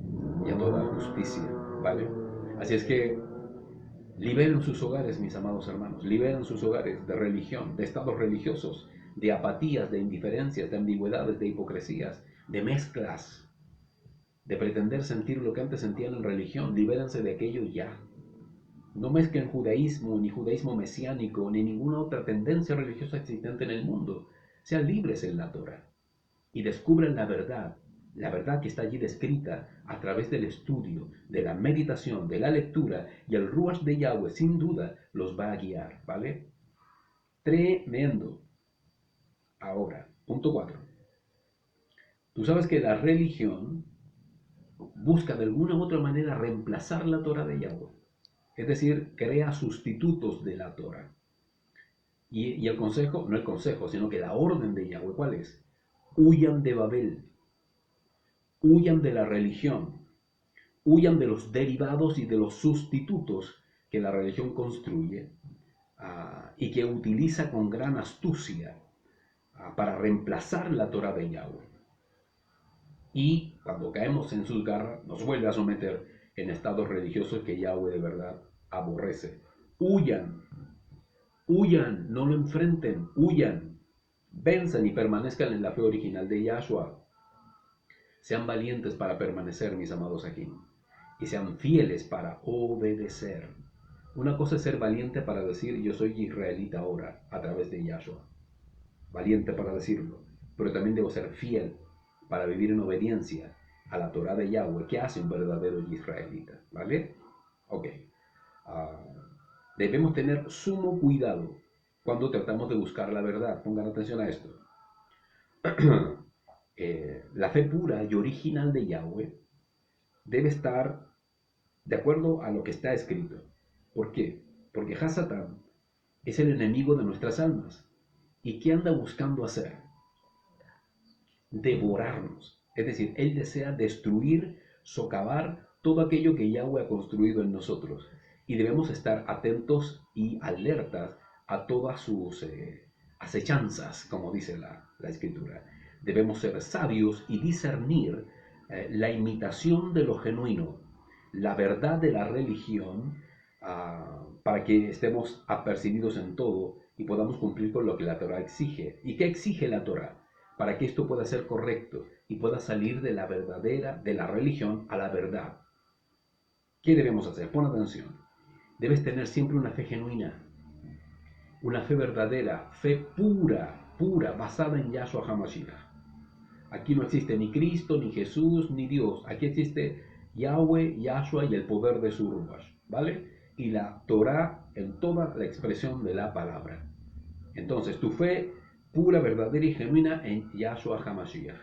y a toda justicia, ¿vale? Así es que liberen sus hogares, mis amados hermanos, liberen sus hogares de religión, de estados religiosos, de apatías, de indiferencias, de ambigüedades, de hipocresías, de mezclas, de pretender sentir lo que antes sentían en religión. Libérense de aquello ya. No mezclen judaísmo, ni judaísmo mesiánico, ni ninguna otra tendencia religiosa existente en el mundo. Sean libres en la Torah y descubran la verdad que está allí descrita a través del estudio, de la meditación, de la lectura, y el Ruach de Yahweh sin duda los va a guiar, ¿vale? Tremendo. Ahora, punto 4. Tú sabes que la religión busca de alguna u otra manera reemplazar la Torah de Yahweh. Es decir, crea sustitutos de la Torah. Y el consejo, no el consejo, sino que la orden de Yahweh, ¿cuál es? Huyan de Babel, huyan de la religión, huyan de los derivados y de los sustitutos que la religión construye y que utiliza con gran astucia para reemplazar la Torah de Yahweh. Y cuando caemos en sus garras, nos vuelve a someter en estados religiosos que Yahweh de verdad aborrece. Huyan, huyan, no lo enfrenten, huyan, venzan y permanezcan en la fe original de Yahshua. Sean valientes para permanecer, mis amados aquí, y sean fieles para obedecer. Una cosa es ser valiente para decir yo soy israelita ahora a través de Yahshua, valiente para decirlo, pero también debo ser fiel para vivir en obediencia a la Torah de Yahweh que hace un verdadero israelita, ¿vale? Ok. Debemos tener sumo cuidado cuando tratamos de buscar la verdad. Pongan atención a esto. La fe pura y original de Yahweh debe estar de acuerdo a lo que está escrito. ¿Por qué? Porque Hasatán es el enemigo de nuestras almas. ¿Y qué anda buscando hacer? Devorarnos. Es decir, él desea destruir, socavar todo aquello que Yahweh ha construido en nosotros. Y debemos estar atentos y alertas a todas sus acechanzas, como dice la Escritura. Debemos ser sabios y discernir la imitación de lo genuino, la verdad de la religión, para que estemos apercibidos en todo y podamos cumplir con lo que la Torah exige. ¿Y qué exige la Torah? Para que esto pueda ser correcto y pueda salir de la verdadera, de la religión a la verdad. ¿Qué debemos hacer? Pon atención. Debes tener siempre una fe genuina, una fe verdadera, fe pura, pura, basada en Yahshua HaMashiach. Aquí no existe ni Cristo, ni Jesús, ni Dios. Aquí existe Yahweh, Yahshua y el poder de su Ruach, ¿vale? Y la Torah en toda la expresión de la palabra. Entonces, tu fe pura, verdadera y genuina en Yahshua HaMashiach.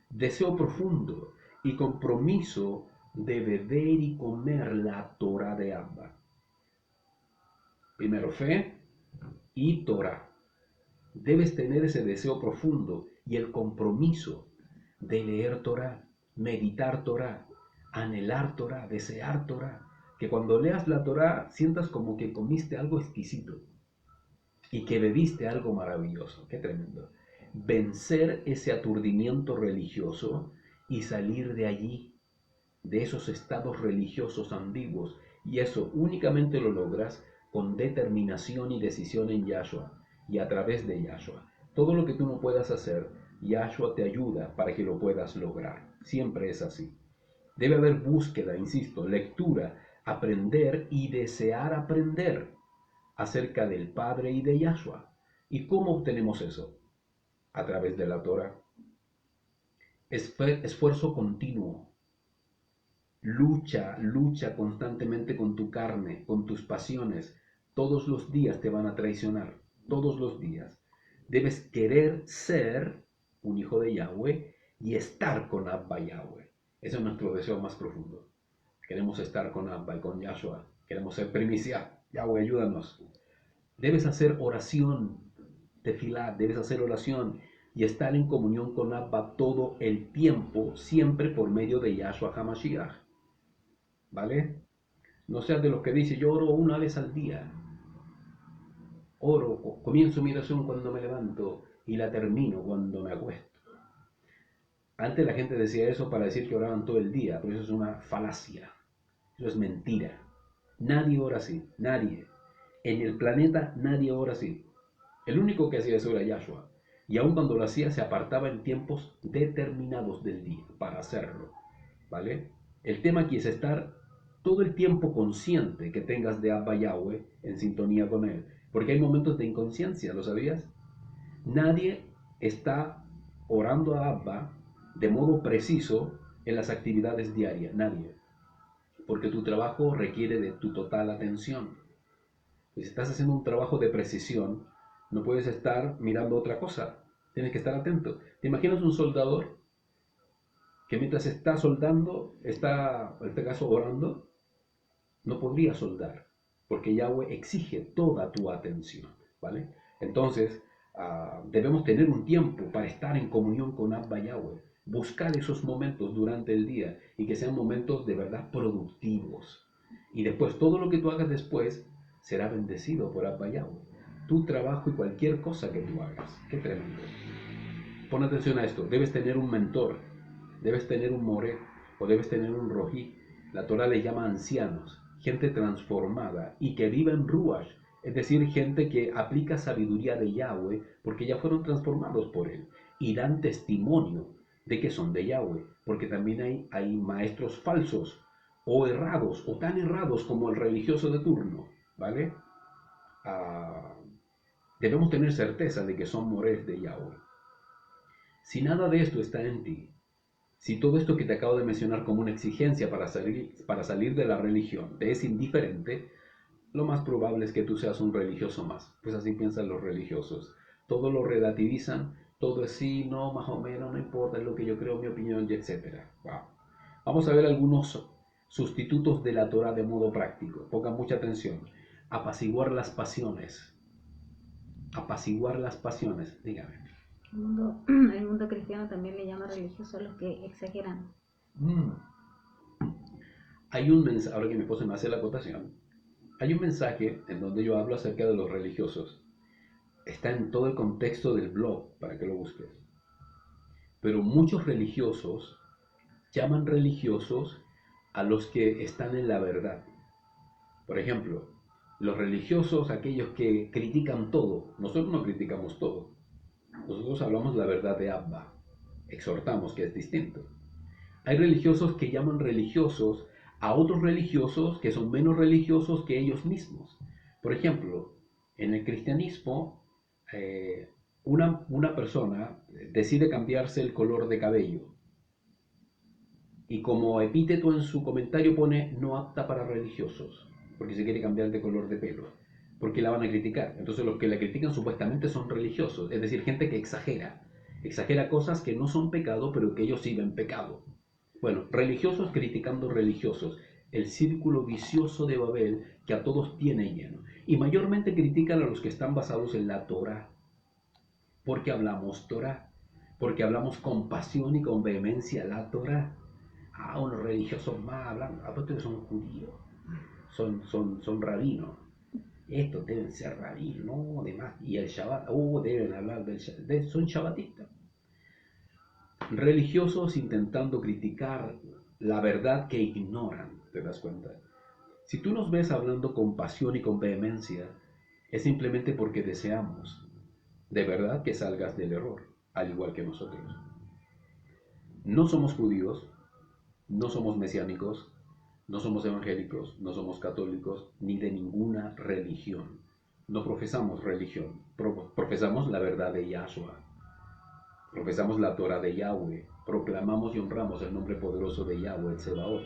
Deseo profundo y compromiso de beber y comer la Torah de Abba. Primero, fe y Torah. Debes tener ese deseo profundo y el compromiso de leer Torah, meditar Torah, anhelar Torah, desear Torah. Que cuando leas la Torah sientas como que comiste algo exquisito y que bebiste algo maravilloso. Qué tremendo. Vencer ese aturdimiento religioso y salir de allí, de esos estados religiosos ambiguos. Y eso únicamente lo logras con determinación y decisión en Yahshua y a través de Yahshua. Todo lo que tú no puedas hacer, Yahshua te ayuda para que lo puedas lograr. Siempre es así. Debe haber búsqueda, insisto, lectura, aprender y desear aprender acerca del Padre y de Yahshua. ¿Y cómo obtenemos eso? A través de la Torah. Esfuerzo continuo. Lucha constantemente con tu carne, con tus pasiones, Todos los días te van a traicionar, todos los días. Debes querer ser un hijo de Yahweh y estar con Abba Yahweh. Ese es nuestro deseo más profundo. Queremos estar con Abba y con Yahshua. Queremos ser primicia. Yahweh, ayúdanos. Debes hacer oración, tefilá, debes hacer oración y estar en comunión con Abba todo el tiempo, siempre por medio de Yahshua HaMashiach. ¿Vale? No seas de los que dice, yo oro una vez al día. Oro, comienzo mi oración cuando me levanto y la termino cuando me acuesto. Antes la gente decía eso para decir que oraban todo el día, pero eso es una falacia. Eso es mentira. Nadie ora así, nadie. En el planeta nadie ora así. El único que hacía eso era Yahshua. Y aun cuando lo hacía, se apartaba en tiempos determinados del día para hacerlo. ¿Vale? El tema aquí es estar todo el tiempo consciente que tengas de Abba Yahweh en sintonía con Él. Porque hay momentos de inconsciencia, ¿lo sabías? Nadie está orando a Abba de modo preciso en las actividades diarias. Nadie. Porque tu trabajo requiere de tu total atención. Y si estás haciendo un trabajo de precisión, no puedes estar mirando otra cosa. Tienes que estar atento. ¿Te imaginas un soldador que mientras está soldando, está, en este caso, orando? No podría soldar, porque Yahweh exige toda tu atención, ¿vale? Entonces, debemos tener un tiempo para estar en comunión con Abba Yahweh. Buscar esos momentos durante el día y que sean momentos de verdad productivos. Y después, todo lo que tú hagas después será bendecido por Abba Yahweh. Tu trabajo y cualquier cosa que tú hagas. Qué tremendo. Pon atención a esto. Debes tener un mentor, debes tener un moré o debes tener un rojí. La Torah le llama ancianos, gente transformada y que vive en Ruach, es decir, gente que aplica sabiduría de Yahweh porque ya fueron transformados por él y dan testimonio de que son de Yahweh, porque también hay maestros falsos o errados o tan errados como el religioso de turno, ¿vale? Debemos tener certeza de que son morés de Yahweh. Si nada de esto está en ti, si todo esto que te acabo de mencionar como una exigencia para salir de la religión te es indiferente, lo más probable es que tú seas un religioso más. Pues así piensan los religiosos. Todo lo relativizan, todo es sí, no, más o menos, no importa, es lo que yo creo, mi opinión, y etc. Wow. Vamos a ver algunos sustitutos de la Torah de modo práctico. Pongan mucha atención. Apaciguar las pasiones. Apaciguar las pasiones. Dígame. El mundo cristiano también le llama religiosos a los que exageran. Hay un mensaje, ahora que mi esposa me hace la acotación, hay un mensaje en donde yo hablo acerca de los religiosos. Está en todo el contexto del blog, para que lo busques. Pero muchos religiosos llaman religiosos a los que están en la verdad. Por ejemplo, los religiosos, aquellos que critican todo. Nosotros no criticamos todo. Nosotros hablamos la verdad de Abba. Exhortamos, que es distinto. Hay religiosos que llaman religiosos a otros religiosos que son menos religiosos que ellos mismos. Por ejemplo, en el cristianismo, una persona decide cambiarse el color de cabello y como epíteto en su comentario pone no apta para religiosos, porque se quiere cambiar de color de pelo, porque la van a criticar. Entonces los que la critican supuestamente son religiosos, es decir, gente que exagera cosas que no son pecado, pero que ellos sí ven pecado. Bueno, religiosos criticando religiosos, el círculo vicioso de Babel que a todos tiene lleno. Y mayormente critican a los que están basados en la Torah, porque hablamos Torah, porque hablamos con pasión y con vehemencia la Torah. Unos religiosos más hablan, aparte que son judíos, son rabinos. Estos deben ser rabinos, no, demás. Y el Shabbat, deben hablar son shabatistas. Religiosos intentando criticar la verdad que ignoran, ¿te das cuenta? Si tú nos ves hablando con pasión y con vehemencia, es simplemente porque deseamos de verdad que salgas del error, al igual que nosotros. No somos judíos, no somos mesiánicos, no somos evangélicos, no somos católicos, ni de ninguna religión. No profesamos religión, profesamos la verdad de Yahshua. Profesamos la Torah de Yahweh, proclamamos y honramos el nombre poderoso de Yahweh, Tsebaot,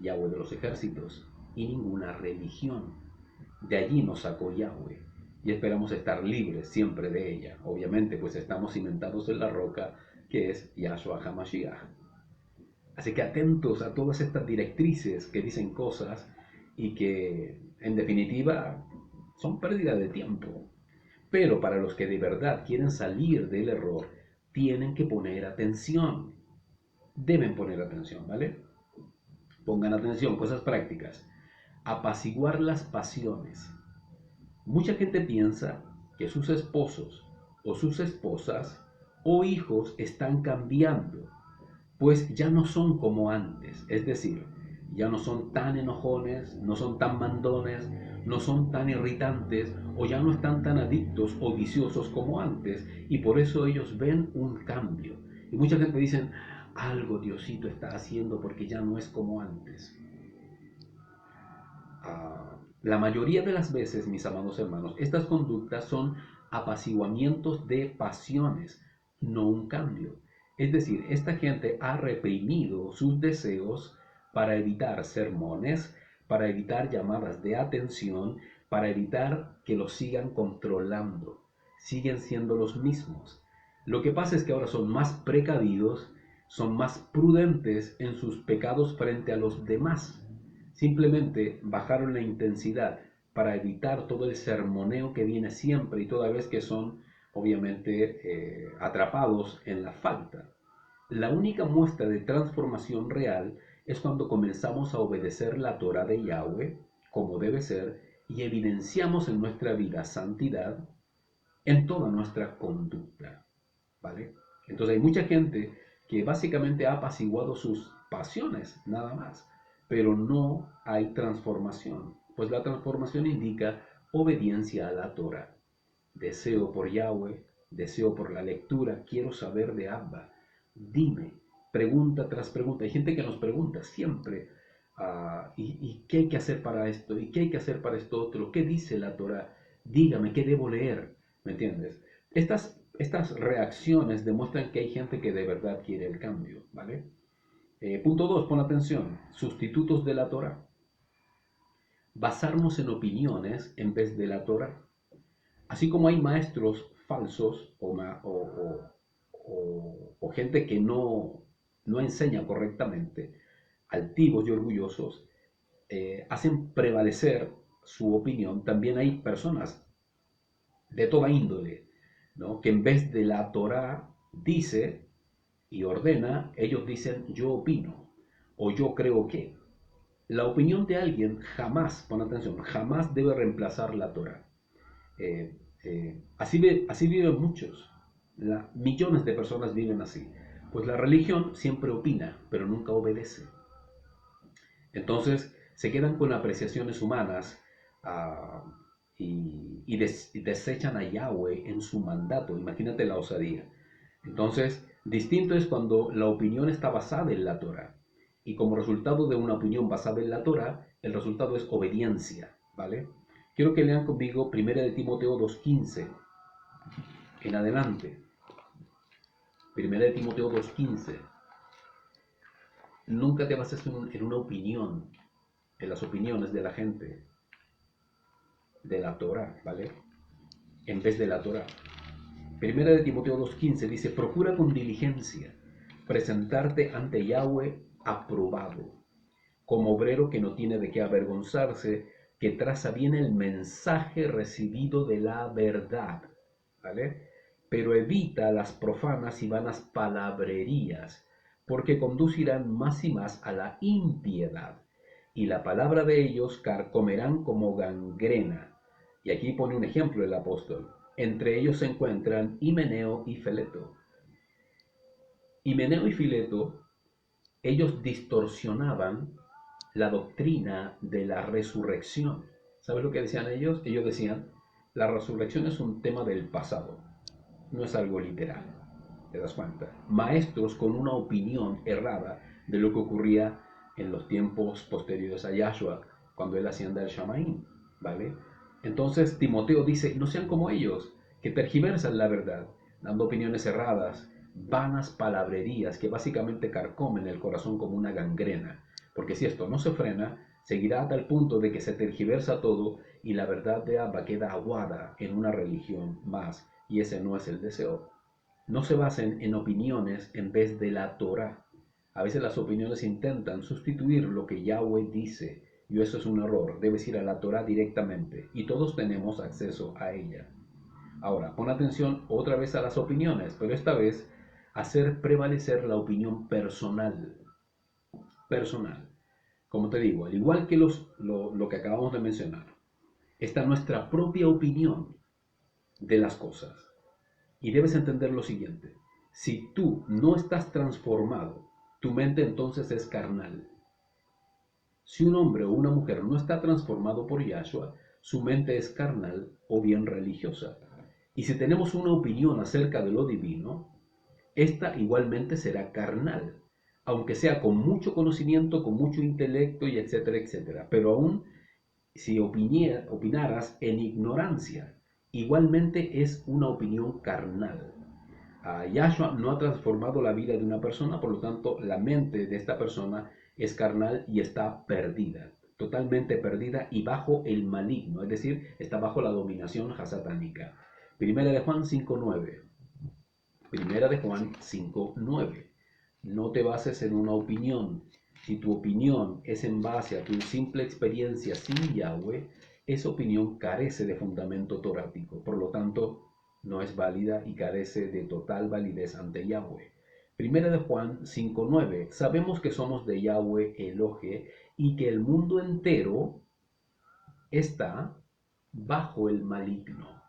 Yahweh de los ejércitos, y ninguna religión. De allí nos sacó Yahweh y esperamos estar libres siempre de ella. Obviamente, pues estamos cimentados en la roca que es Yahshua HaMashiach. Así que atentos a todas estas directrices que dicen cosas y que en definitiva son pérdida de tiempo. Pero para los que de verdad quieren salir del error, tienen que poner atención. Deben poner atención, ¿vale? Pongan atención, cosas prácticas. Apaciguar las pasiones. Mucha gente piensa que sus esposos o sus esposas o hijos están cambiando, pues ya no son como antes. Es decir, ya no son tan enojones, no son tan mandones, no son tan irritantes o ya no están tan adictos o viciosos como antes, y por eso ellos ven un cambio. Y mucha gente dice, algo Diosito está haciendo porque ya no es como antes. La mayoría de las veces, mis amados hermanos, estas conductas son apaciguamientos de pasiones, no un cambio. Es decir, esta gente ha reprimido sus deseos para evitar sermones, para evitar llamadas de atención, para evitar que los sigan controlando. Siguen siendo los mismos. Lo que pasa es que ahora son más precavidos, son más prudentes en sus pecados frente a los demás. Simplemente bajaron la intensidad para evitar todo el sermoneo que viene siempre y toda vez que son obviamente atrapados en la falta. La única muestra de transformación real es cuando comenzamos a obedecer la Torah de Yahweh como debe ser y evidenciamos en nuestra vida santidad en toda nuestra conducta, ¿vale? Entonces hay mucha gente que básicamente ha apaciguado sus pasiones, nada más, pero no hay transformación, pues la transformación indica obediencia a la Torah. Deseo por Yahweh, deseo por la lectura, quiero saber de Abba. Dime, pregunta tras pregunta. Hay gente que nos pregunta siempre, ¿y qué hay que hacer para esto? ¿Y qué hay que hacer para esto otro? ¿Qué dice la Torah? Dígame, ¿qué debo leer? ¿Me entiendes? Estas reacciones demuestran que hay gente que de verdad quiere el cambio, ¿vale? Punto 2, pon atención, sustitutos de la Torah. Basarnos en opiniones en vez de la Torah. Así como hay maestros falsos o gente que no enseña correctamente, altivos y orgullosos, hacen prevalecer su opinión, también hay personas de toda índole, ¿no? Que en vez de la Torah dice y ordena, ellos dicen yo opino o yo creo que. La opinión de alguien jamás, pon atención, jamás debe reemplazar la Torah. Así viven muchos. Millones de personas viven así. Pues la religión siempre opina, pero nunca obedece. Entonces se quedan con apreciaciones humanas y desechan a Yahweh en su mandato. Imagínate la osadía. Entonces, distinto es cuando la opinión está basada en la Torah. Y como resultado de una opinión basada en la Torah, el resultado es obediencia, ¿vale? Quiero que lean conmigo 1 de Timoteo 2:15 en adelante. 1 de Timoteo 2:15. Nunca te bases en una opinión, en las opiniones de la gente, de la Torah, ¿vale? En vez de la Torah. 1 de Timoteo 2:15 dice, procura con diligencia presentarte ante Yahweh aprobado, como obrero que no tiene de qué avergonzarse, que traza bien el mensaje recibido de la verdad, ¿vale? Pero evita las profanas y vanas palabrerías, porque conducirán más y más a la impiedad, y la palabra de ellos carcomerán como gangrena. Y aquí pone un ejemplo el apóstol. Entre ellos se encuentran Himeneo y Fileto. Himeneo y Fileto, ellos distorsionaban la doctrina de la resurrección. ¿Sabes lo que decían ellos? Ellos decían, la resurrección es un tema del pasado, no es algo literal. ¿Te das cuenta? Maestros con una opinión errada de lo que ocurría en los tiempos posteriores a Yahshua, cuando él asciende al Shamaim, ¿vale? Entonces Timoteo dice, no sean como ellos, que tergiversan la verdad, dando opiniones erradas, vanas palabrerías que básicamente carcomen el corazón como una gangrena. Porque si esto no se frena, Seguirá a tal punto de que se tergiversa todo y la verdad de Abba queda aguada en una religión más, y ese no es el deseo. No se basen en opiniones en vez de la Torá. A veces las opiniones intentan sustituir lo que Yahweh dice, y eso es un error. Debes ir a la Torá directamente, y todos tenemos acceso a ella. Ahora, pon atención otra vez a las opiniones, pero esta vez hacer prevalecer la opinión personal. Personal. Como te digo, al igual que lo que acabamos de mencionar, está nuestra propia opinión de las cosas. Y debes entender lo siguiente: si tú no estás transformado, tu mente entonces es carnal. Si un hombre o una mujer no está transformado por Yahshua, su mente es carnal o bien religiosa. Y si tenemos una opinión acerca de lo divino, esta igualmente será carnal, aunque sea con mucho conocimiento, con mucho intelecto y etcétera, etcétera. Pero aún si opinaras en ignorancia, igualmente es una opinión carnal. Yahshua no ha transformado la vida de una persona, por lo tanto la mente de esta persona es carnal y está perdida, totalmente perdida y bajo el maligno, es decir, está bajo la dominación satánica. Primera de Juan 5:9. Primera de Juan 5:9. No te bases en una opinión. Si tu opinión es en base a tu simple experiencia sin Yahweh, esa opinión carece de fundamento torático. Por lo tanto, no es válida y carece de total validez ante Yahweh. Primera de Juan 5:9. Sabemos que somos de Yahweh Elohe y que el mundo entero está bajo el maligno.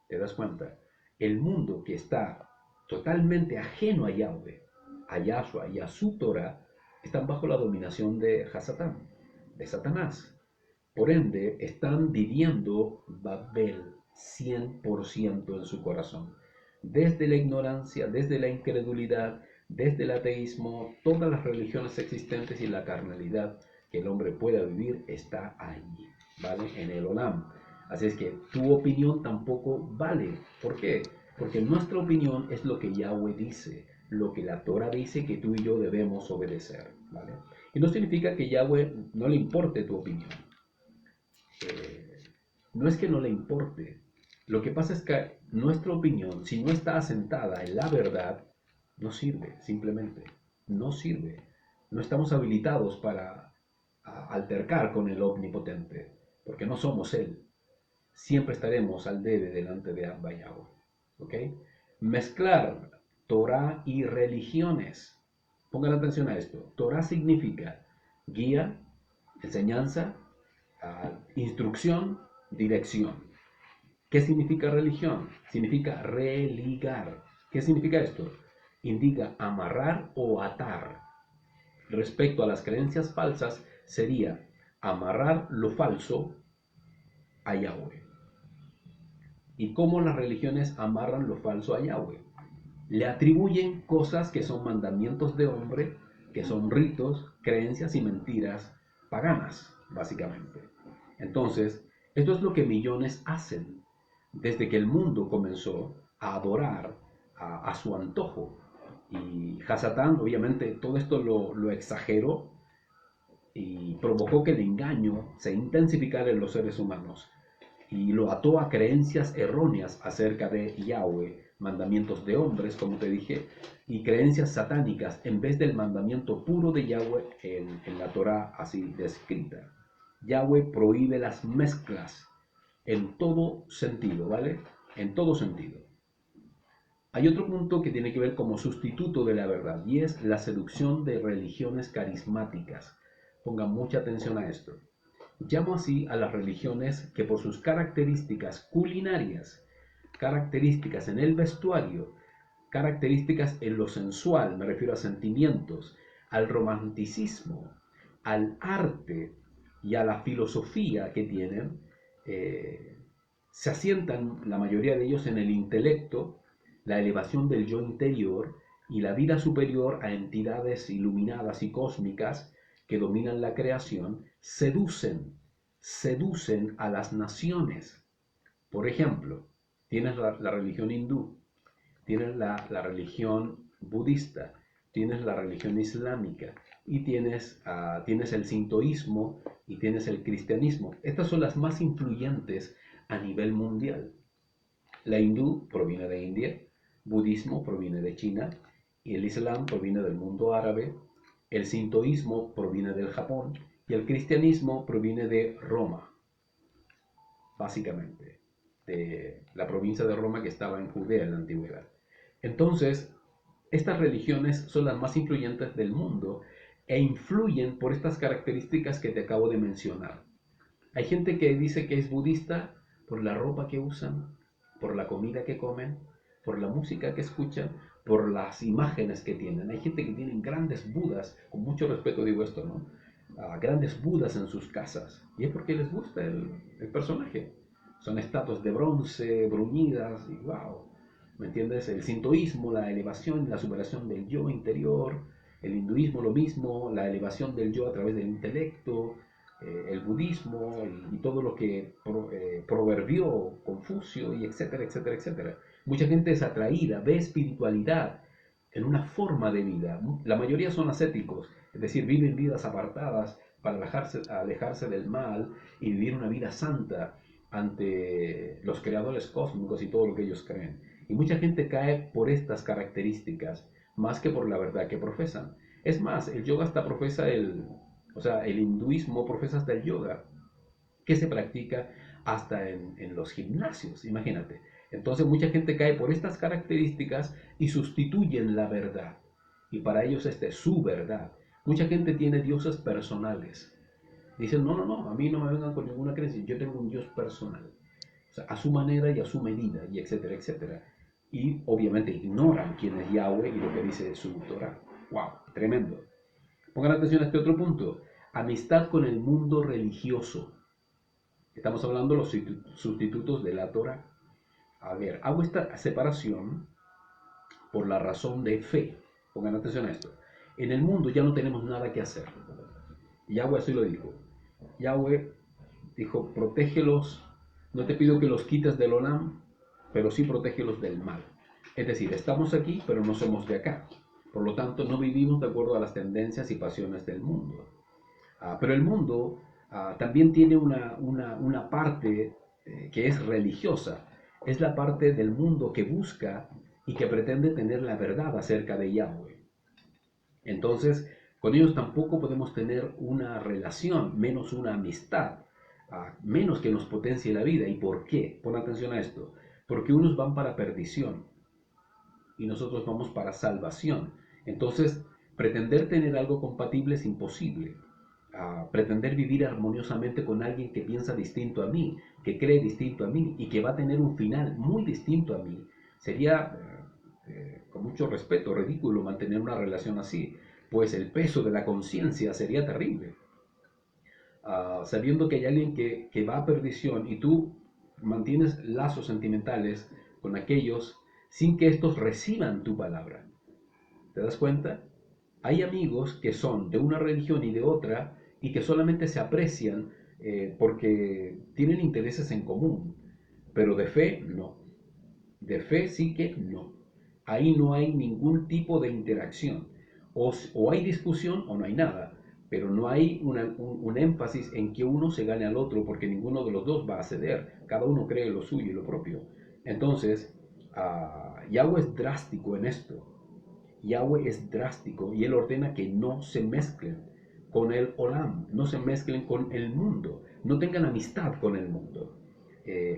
¿Te das cuenta? El mundo que está totalmente ajeno a Yahweh, a Yahshua y a su Torah, están bajo la dominación de Hasatán, de Satanás. Por ende, están viviendo Babel 100% en su corazón. Desde la ignorancia, desde la incredulidad, desde el ateísmo, todas las religiones existentes y la carnalidad que el hombre pueda vivir está allí, ¿vale? En el Olam. Así es que tu opinión tampoco vale. ¿Por qué? Porque nuestra opinión es lo que Yahweh dice, lo que la Torah dice que tú y yo debemos obedecer, ¿vale? Y no significa que Yahweh no le importe tu opinión. No es que no le importe. Lo que pasa es que nuestra opinión, si no está asentada en la verdad, no sirve, simplemente. No sirve. No estamos habilitados para altercar con el Omnipotente, porque no somos Él. Siempre estaremos al debe delante de Abba Yahweh. ¿Ok? Mezclar Torah y religiones. Pongan atención a esto. Torah significa guía, enseñanza, instrucción, dirección. ¿Qué significa religión? Significa religar. ¿Qué significa esto? Indica amarrar o atar. Respecto a las creencias falsas, sería amarrar lo falso a Yahweh. ¿Y cómo las religiones amarran lo falso a Yahweh? Le atribuyen cosas que son mandamientos de hombre, que son ritos, creencias y mentiras paganas, básicamente. Entonces, esto es lo que millones hacen desde que el mundo comenzó a adorar a su antojo. Y Hasatán, obviamente, todo esto lo exageró y provocó que el engaño se intensificara en los seres humanos y lo ató a creencias erróneas acerca de Yahweh, mandamientos de hombres, como te dije, y creencias satánicas en vez del mandamiento puro de Yahweh en la Torah así descrita. Yahweh prohíbe las mezclas en todo sentido, ¿vale? En todo sentido. Hay otro punto que tiene que ver como sustituto de la verdad y es la seducción de religiones carismáticas. Pongan mucha atención a esto. Llamo así a las religiones que por sus características culinarias, características en el vestuario, características en lo sensual, me refiero a sentimientos, al romanticismo, al arte y a la filosofía que tienen, se asientan la mayoría de ellos en el intelecto, la elevación del yo interior y la vida superior a entidades iluminadas y cósmicas que dominan la creación, seducen a las naciones. Por ejemplo, tienes la religión hindú, tienes la religión budista, tienes la religión islámica, y tienes el sintoísmo y tienes el cristianismo. Estas son las más influyentes a nivel mundial. La hindú proviene de India, budismo proviene de China, y el islam proviene del mundo árabe, el sintoísmo proviene del Japón y el cristianismo proviene de Roma, básicamente, de la provincia de Roma que estaba en Judea en la antigüedad. Entonces, estas religiones son las más influyentes del mundo e influyen por estas características que te acabo de mencionar. Hay gente que dice que es budista por la ropa que usan, por la comida que comen, por la música que escuchan, por las imágenes que tienen. Hay gente que tiene grandes budas, con mucho respeto digo esto, ¿no? Grandes budas en sus casas. Y es porque les gusta el personaje. Son estatuas de bronce, bruñidas, y wow. ¿Me entiendes? El sintoísmo, la elevación, la superación del yo interior. El hinduismo lo mismo, la elevación del yo a través del intelecto. El budismo y todo lo que proverbió Confucio, y etcétera, etcétera, etcétera. Mucha gente es atraída, ve espiritualidad en una forma de vida. La mayoría son ascéticos, es decir, viven vidas apartadas para alejarse del mal y vivir una vida santa ante los creadores cósmicos y todo lo que ellos creen. Y mucha gente cae por estas características, más que por la verdad que profesan. Es más, el yoga hasta profesa el hinduismo profesa hasta el yoga, que se practica hasta en los gimnasios, imagínate. Entonces mucha gente cae por estas características y sustituyen la verdad. Y para ellos esta es su verdad. Mucha gente tiene dioses personales. Dicen, no, no, no, a mí no me vengan con ninguna creencia, yo tengo un dios personal. O sea, a su manera y a su medida, y etcétera, etcétera. Y obviamente ignoran quién es Yahweh y lo que dice su Torah. ¡Wow! Tremendo. Pongan atención a este otro punto. Amistad con el mundo religioso. Estamos hablando de los sustitutos de la Torah. A ver, hago esta separación por la razón de fe. Pongan atención a esto. En el mundo ya no tenemos nada que hacer. Yahweh así lo dijo. Yahweh dijo, protégelos. No te pido que los quites del Olam, pero sí protégelos del mal. Es decir, estamos aquí, pero no somos de acá. Por lo tanto, no vivimos de acuerdo a las tendencias y pasiones del mundo. Pero el mundo también tiene una parte que es religiosa. Es la parte del mundo que busca y que pretende tener la verdad acerca de Yahweh. Entonces, con ellos tampoco podemos tener una relación, menos una amistad, menos que nos potencie la vida. ¿Y por qué? Pon atención a esto. Porque unos van para perdición y nosotros vamos para salvación. Entonces, pretender tener algo compatible es imposible. Pretender vivir armoniosamente con alguien que piensa distinto a mí, que cree distinto a mí y que va a tener un final muy distinto a mí, sería, con mucho respeto, ridículo mantener una relación así, pues el peso de la conciencia sería terrible. Sabiendo que hay alguien que va a perdición y tú mantienes lazos sentimentales con aquellos sin que estos reciban tu palabra. ¿Te das cuenta? Hay amigos que son de una religión y de otra y que solamente se aprecian porque tienen intereses en común, pero de fe no. De fe sí que no. Ahí no hay ningún tipo de interacción. O hay discusión o no hay nada, pero no hay un énfasis en que uno se gane al otro porque ninguno de los dos va a ceder. Cada uno cree lo suyo y lo propio. Entonces, Yahweh es drástico en esto. Yahweh es drástico y Él ordena que no se mezclen con el Olam, no se mezclen con el mundo, no tengan amistad con el mundo.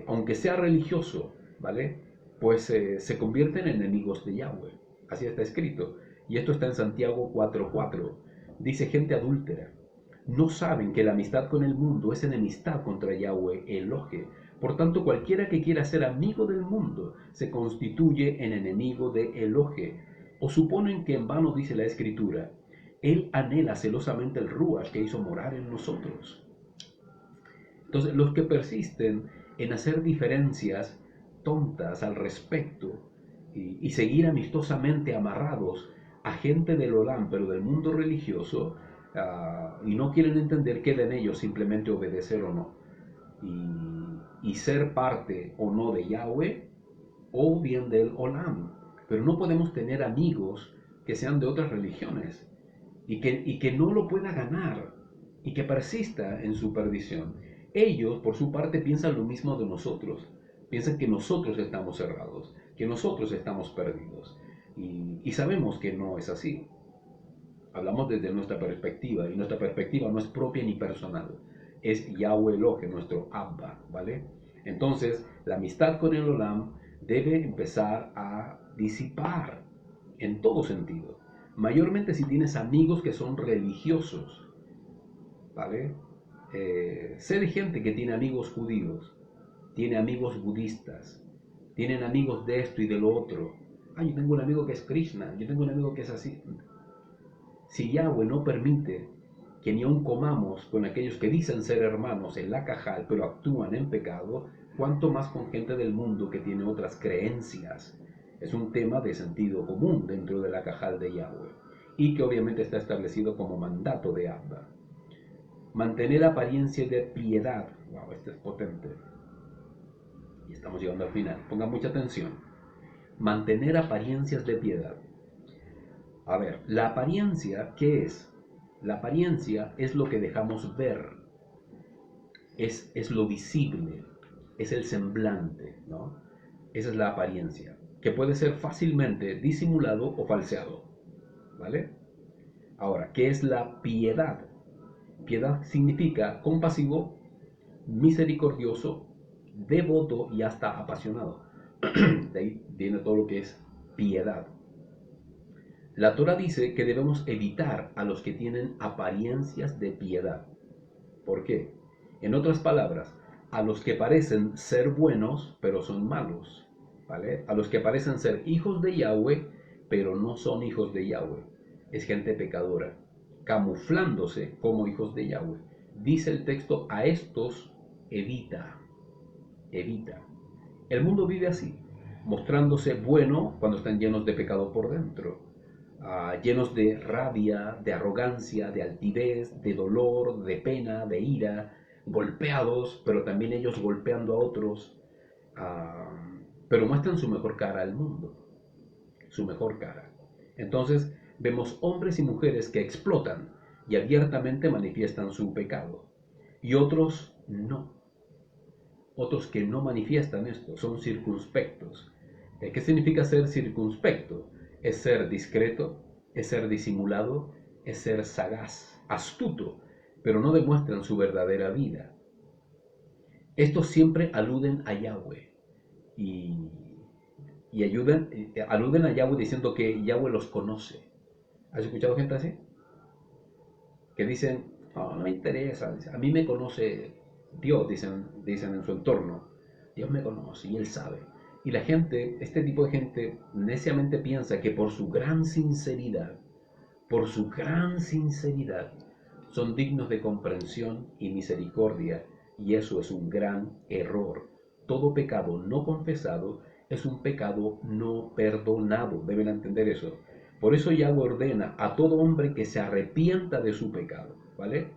Aunque sea religioso, ¿vale? Pues se convierten en enemigos de Yahweh. Así está escrito. Y esto está en Santiago 4:4. Dice, gente adúltera, no saben que la amistad con el mundo es enemistad contra Yahweh Elohe. Por tanto, cualquiera que quiera ser amigo del mundo se constituye en enemigo de Elohe. ¿O suponen que en vano dice la Escritura? Él anhela celosamente el Ruach que hizo morar en nosotros. Entonces, los que persisten en hacer diferencias tontas al respecto y seguir amistosamente amarrados a gente del Olam, pero del mundo religioso, y no quieren entender qué en ellos simplemente obedecer o no, y ser parte o no de Yahweh, o bien del Olam. Pero no podemos tener amigos que sean de otras religiones. y que no lo pueda ganar y que persista en su perdición. Ellos, por su parte, piensan lo mismo de nosotros. Piensan que nosotros estamos cerrados, que nosotros estamos perdidos. Y sabemos que no es así. Hablamos desde nuestra perspectiva y nuestra perspectiva no es propia ni personal. Es Yahweh Elohim, nuestro Abba, ¿vale? Entonces, la amistad con el Olam debe empezar a disipar en todo sentido. Mayormente si tienes amigos que son religiosos, ¿vale? Sé de gente que tiene amigos judíos, tiene amigos budistas, tienen amigos de esto y de lo otro. Ah, yo tengo un amigo que es Krishna, yo tengo un amigo que es así. Si Yahweh no permite que ni aun comamos con aquellos que dicen ser hermanos en la cajal, pero actúan en pecado, cuánto más con gente del mundo que tiene otras creencias. Es un tema de sentido común dentro de la cajal de Yahweh y que obviamente está establecido como mandato de Abba. Mantener apariencia de piedad. Wow, este es potente. Y estamos llegando al final. Pongan mucha atención. Mantener apariencias de piedad. A ver, la apariencia, ¿qué es? La apariencia es lo que dejamos ver, es lo visible, es el semblante, ¿no? Esa es la apariencia, que puede ser fácilmente disimulado o falseado, ¿vale? Ahora, ¿qué es la piedad? Piedad significa compasivo, misericordioso, devoto y hasta apasionado. De ahí viene todo lo que es piedad. La Torah dice que debemos evitar a los que tienen apariencias de piedad. ¿Por qué? En otras palabras, a los que parecen ser buenos, pero son malos, ¿vale? A los que parecen ser hijos de Yahweh, pero no son hijos de Yahweh. Es gente pecadora, camuflándose como hijos de Yahweh. Dice el texto, a estos evita, evita. El mundo vive así, mostrándose bueno cuando están llenos de pecado por dentro. Llenos de rabia, de arrogancia, de altivez, de dolor, de pena, de ira, golpeados, pero también ellos golpeando a otros, pero muestran su mejor cara al mundo, su mejor cara. Entonces vemos hombres y mujeres que explotan y abiertamente manifiestan su pecado, y otros no, otros que no manifiestan esto, son circunspectos. ¿Qué significa ser circunspecto? Es ser discreto, es ser disimulado, es ser sagaz, astuto, pero no demuestran su verdadera vida. Estos siempre aluden a Yahweh y aluden a Yahweh diciendo que Yahweh los conoce. ¿Has escuchado gente así? Que dicen, no, no me interesa, a mí me conoce Dios, dicen en su entorno. Dios me conoce y Él sabe. Y la gente, este tipo de gente, neciamente piensa que por su gran sinceridad, son dignos de comprensión y misericordia, y eso es un gran error. Todo pecado no confesado es un pecado no perdonado, deben entender eso. Por eso Yahweh ordena a todo hombre que se arrepienta de su pecado, ¿vale?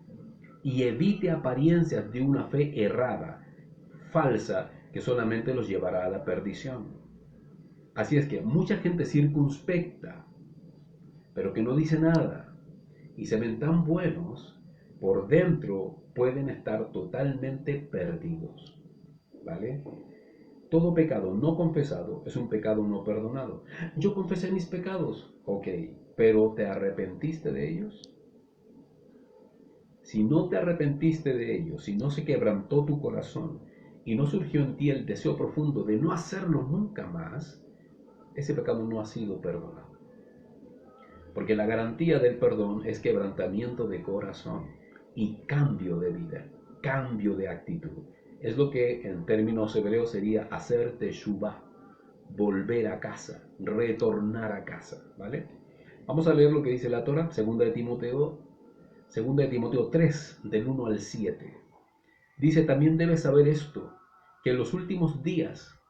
Y evite apariencias de una fe errada, falsa, que solamente los llevará a la perdición. Así es que mucha gente circunspecta, pero que no dice nada, y se ven tan buenos, por dentro pueden estar totalmente perdidos, ¿vale? Todo pecado no confesado es un pecado no perdonado. Yo confesé mis pecados, ok, pero ¿te arrepentiste de ellos? Si no te arrepentiste de ellos, si no se quebrantó tu corazón y no surgió en ti el deseo profundo de no hacerlo nunca más, ese pecado no ha sido perdonado. Porque la garantía del perdón es quebrantamiento de corazón y cambio de vida, cambio de actitud. Es lo que en términos hebreos sería hacer teshuvah, volver a casa, retornar a casa, ¿vale? Vamos a leer lo que dice la Torah, 2 de Timoteo 3, del 1 al 7. Dice, también debes saber esto, que en los últimos días,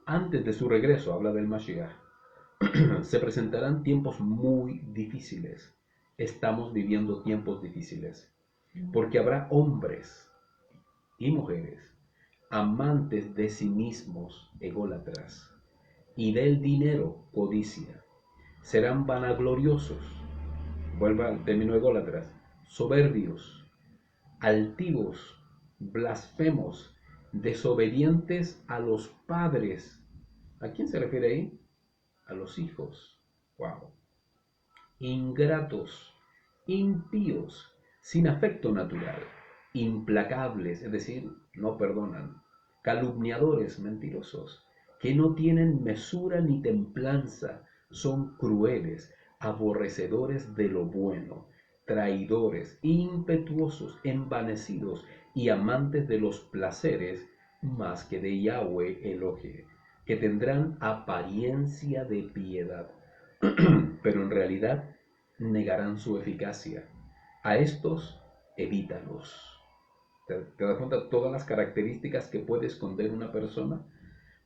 antes de su regreso, habla del Mashiach, se presentarán tiempos muy difíciles. Estamos viviendo tiempos difíciles, porque habrá hombres y mujeres amantes de sí mismos, ególatras, y del dinero, codicia. Serán vanagloriosos, vuelva al término ególatras, soberbios, altivos, blasfemos, desobedientes a los padres. ¿A quién se refiere ahí? A los hijos. Wow. Ingratos, impíos, sin afecto natural, implacables, es decir, no perdonan, calumniadores, mentirosos, que no tienen mesura ni templanza, son crueles, aborrecedores de lo bueno, traidores, impetuosos, envanecidos y amantes de los placeres más que de Yahweh Elohe, que tendrán apariencia de piedad, pero en realidad negarán su eficacia. A estos, evítalos. ¿Te das cuenta de todas las características que puede esconder una persona?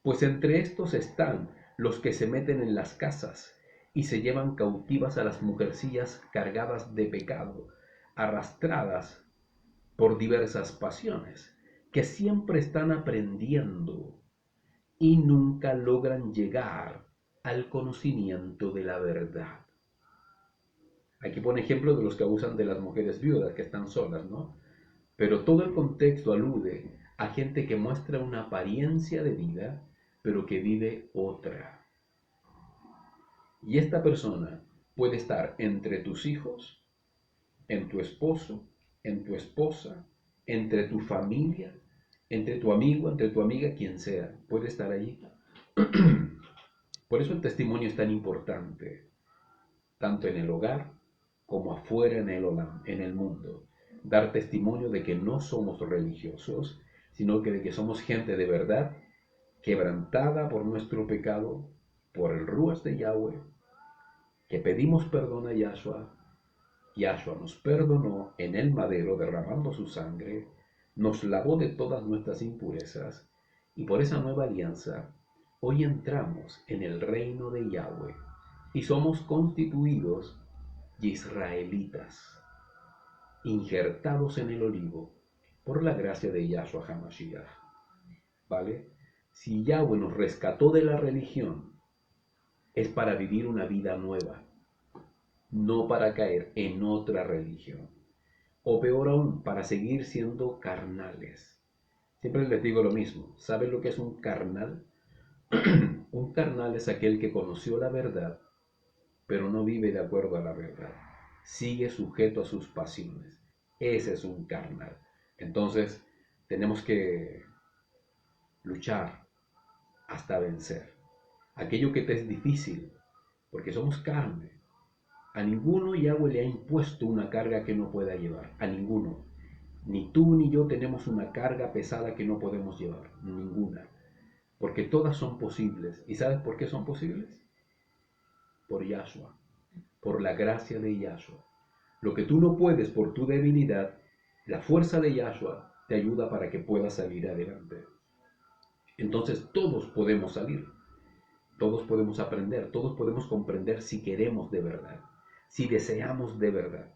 Pues entre estos están los que se meten en las casas y se llevan cautivas a las mujercillas cargadas de pecado, arrastradas por diversas pasiones, que siempre están aprendiendo y nunca logran llegar al conocimiento de la verdad. Aquí pone ejemplo de los que abusan de las mujeres viudas que están solas, ¿no? Pero todo el contexto alude a gente que muestra una apariencia de vida, pero que vive otra. Y esta persona puede estar entre tus hijos, en tu esposo, en tu esposa, entre tu familia, entre tu amigo, entre tu amiga, quien sea. Puede estar allí. Por eso el testimonio es tan importante, tanto en el hogar como afuera en el mundo. Dar testimonio de que no somos religiosos, sino que de que somos gente de verdad, quebrantada por nuestro pecado, por el Ruach de Yahweh, que pedimos perdón a Yahshua. Yahshua nos perdonó en el madero derramando su sangre, nos lavó de todas nuestras impurezas, y por esa nueva alianza, hoy entramos en el reino de Yahweh y somos constituidos israelitas, injertados en el olivo por la gracia de Yahshua HaMashiach. ¿Vale? Si Yahweh nos rescató de la religión, es para vivir una vida nueva, no para caer en otra religión. O peor aún, para seguir siendo carnales. Siempre les digo lo mismo. ¿Saben lo que es un carnal? Un carnal es aquel que conoció la verdad, pero no vive de acuerdo a la verdad. Sigue sujeto a sus pasiones. Ese es un carnal. Entonces, tenemos que luchar hasta vencer. Aquello que te es difícil, porque somos carne. A ninguno Yahweh le ha impuesto una carga que no pueda llevar. A ninguno. Ni tú ni yo tenemos una carga pesada que no podemos llevar. Ninguna. Porque todas son posibles. ¿Y sabes por qué son posibles? Por Yahshua. Por la gracia de Yahshua. Lo que tú no puedes por tu debilidad, la fuerza de Yahshua te ayuda para que puedas salir adelante. Entonces todos podemos salir. Todos podemos aprender. Todos podemos comprender si queremos de verdad. Si deseamos de verdad.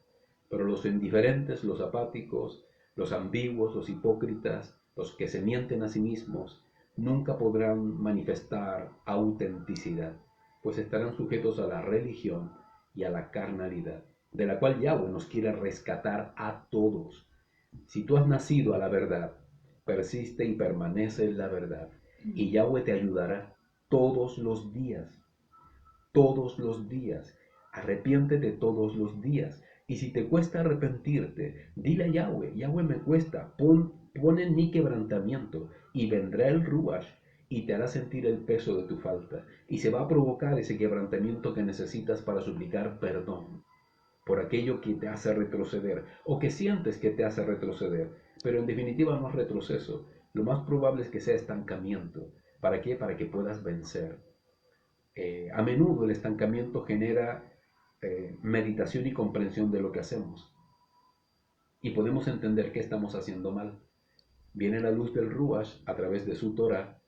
Pero los indiferentes, los apáticos, los ambiguos, los hipócritas, los que se mienten a sí mismos, nunca podrán manifestar autenticidad, pues estarán sujetos a la religión y a la carnalidad, de la cual Yahweh nos quiere rescatar a todos. Si tú has nacido a la verdad, persiste y permanece en la verdad, y Yahweh te ayudará todos los días. Todos los días. Arrepiéntete todos los días. Y si te cuesta arrepentirte, dile a Yahweh, Yahweh me cuesta, pon en mí quebrantamiento, y vendrá el Ruach y te hará sentir el peso de tu falta, y se va a provocar ese quebrantamiento que necesitas para suplicar perdón por aquello que te hace retroceder, o que sientes que te hace retroceder, pero en definitiva no es retroceso, lo más probable es que sea estancamiento. ¿Para qué? Para que puedas vencer. A menudo el estancamiento genera meditación y comprensión de lo que hacemos. Y podemos entender qué estamos haciendo mal. Viene la luz del Ruach a través de su Torah,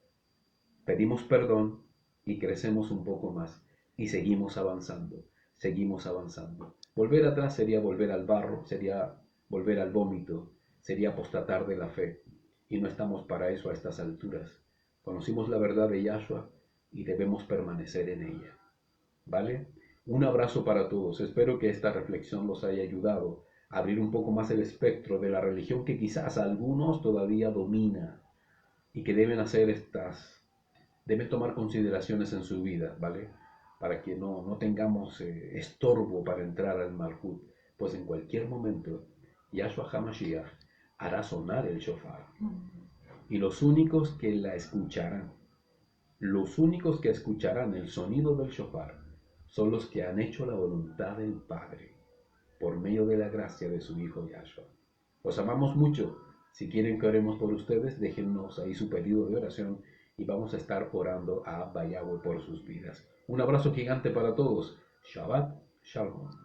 pedimos perdón y crecemos un poco más. Y seguimos avanzando, seguimos avanzando. Volver atrás sería volver al barro, sería volver al vómito, sería apostatar de la fe. Y no estamos para eso a estas alturas. Conocimos la verdad de Yahshua y debemos permanecer en ella. ¿Vale? Un abrazo para todos. Espero que esta reflexión los haya ayudado a abrir un poco más el espectro de la religión que quizás algunos todavía domina y que deben tomar consideraciones en su vida, ¿vale? Para que no tengamos estorbo para entrar al Malhut, pues en cualquier momento Yahshua HaMashiach hará sonar el shofar y los únicos que escucharán el sonido del shofar son los que han hecho la voluntad del Padre por medio de la gracia de su Hijo Yahshua. Los amamos mucho. Si quieren que oremos por ustedes, déjennos ahí su pedido de oración y vamos a estar orando a Abba Yahweh por sus vidas. Un abrazo gigante para todos. Shabbat Shalom.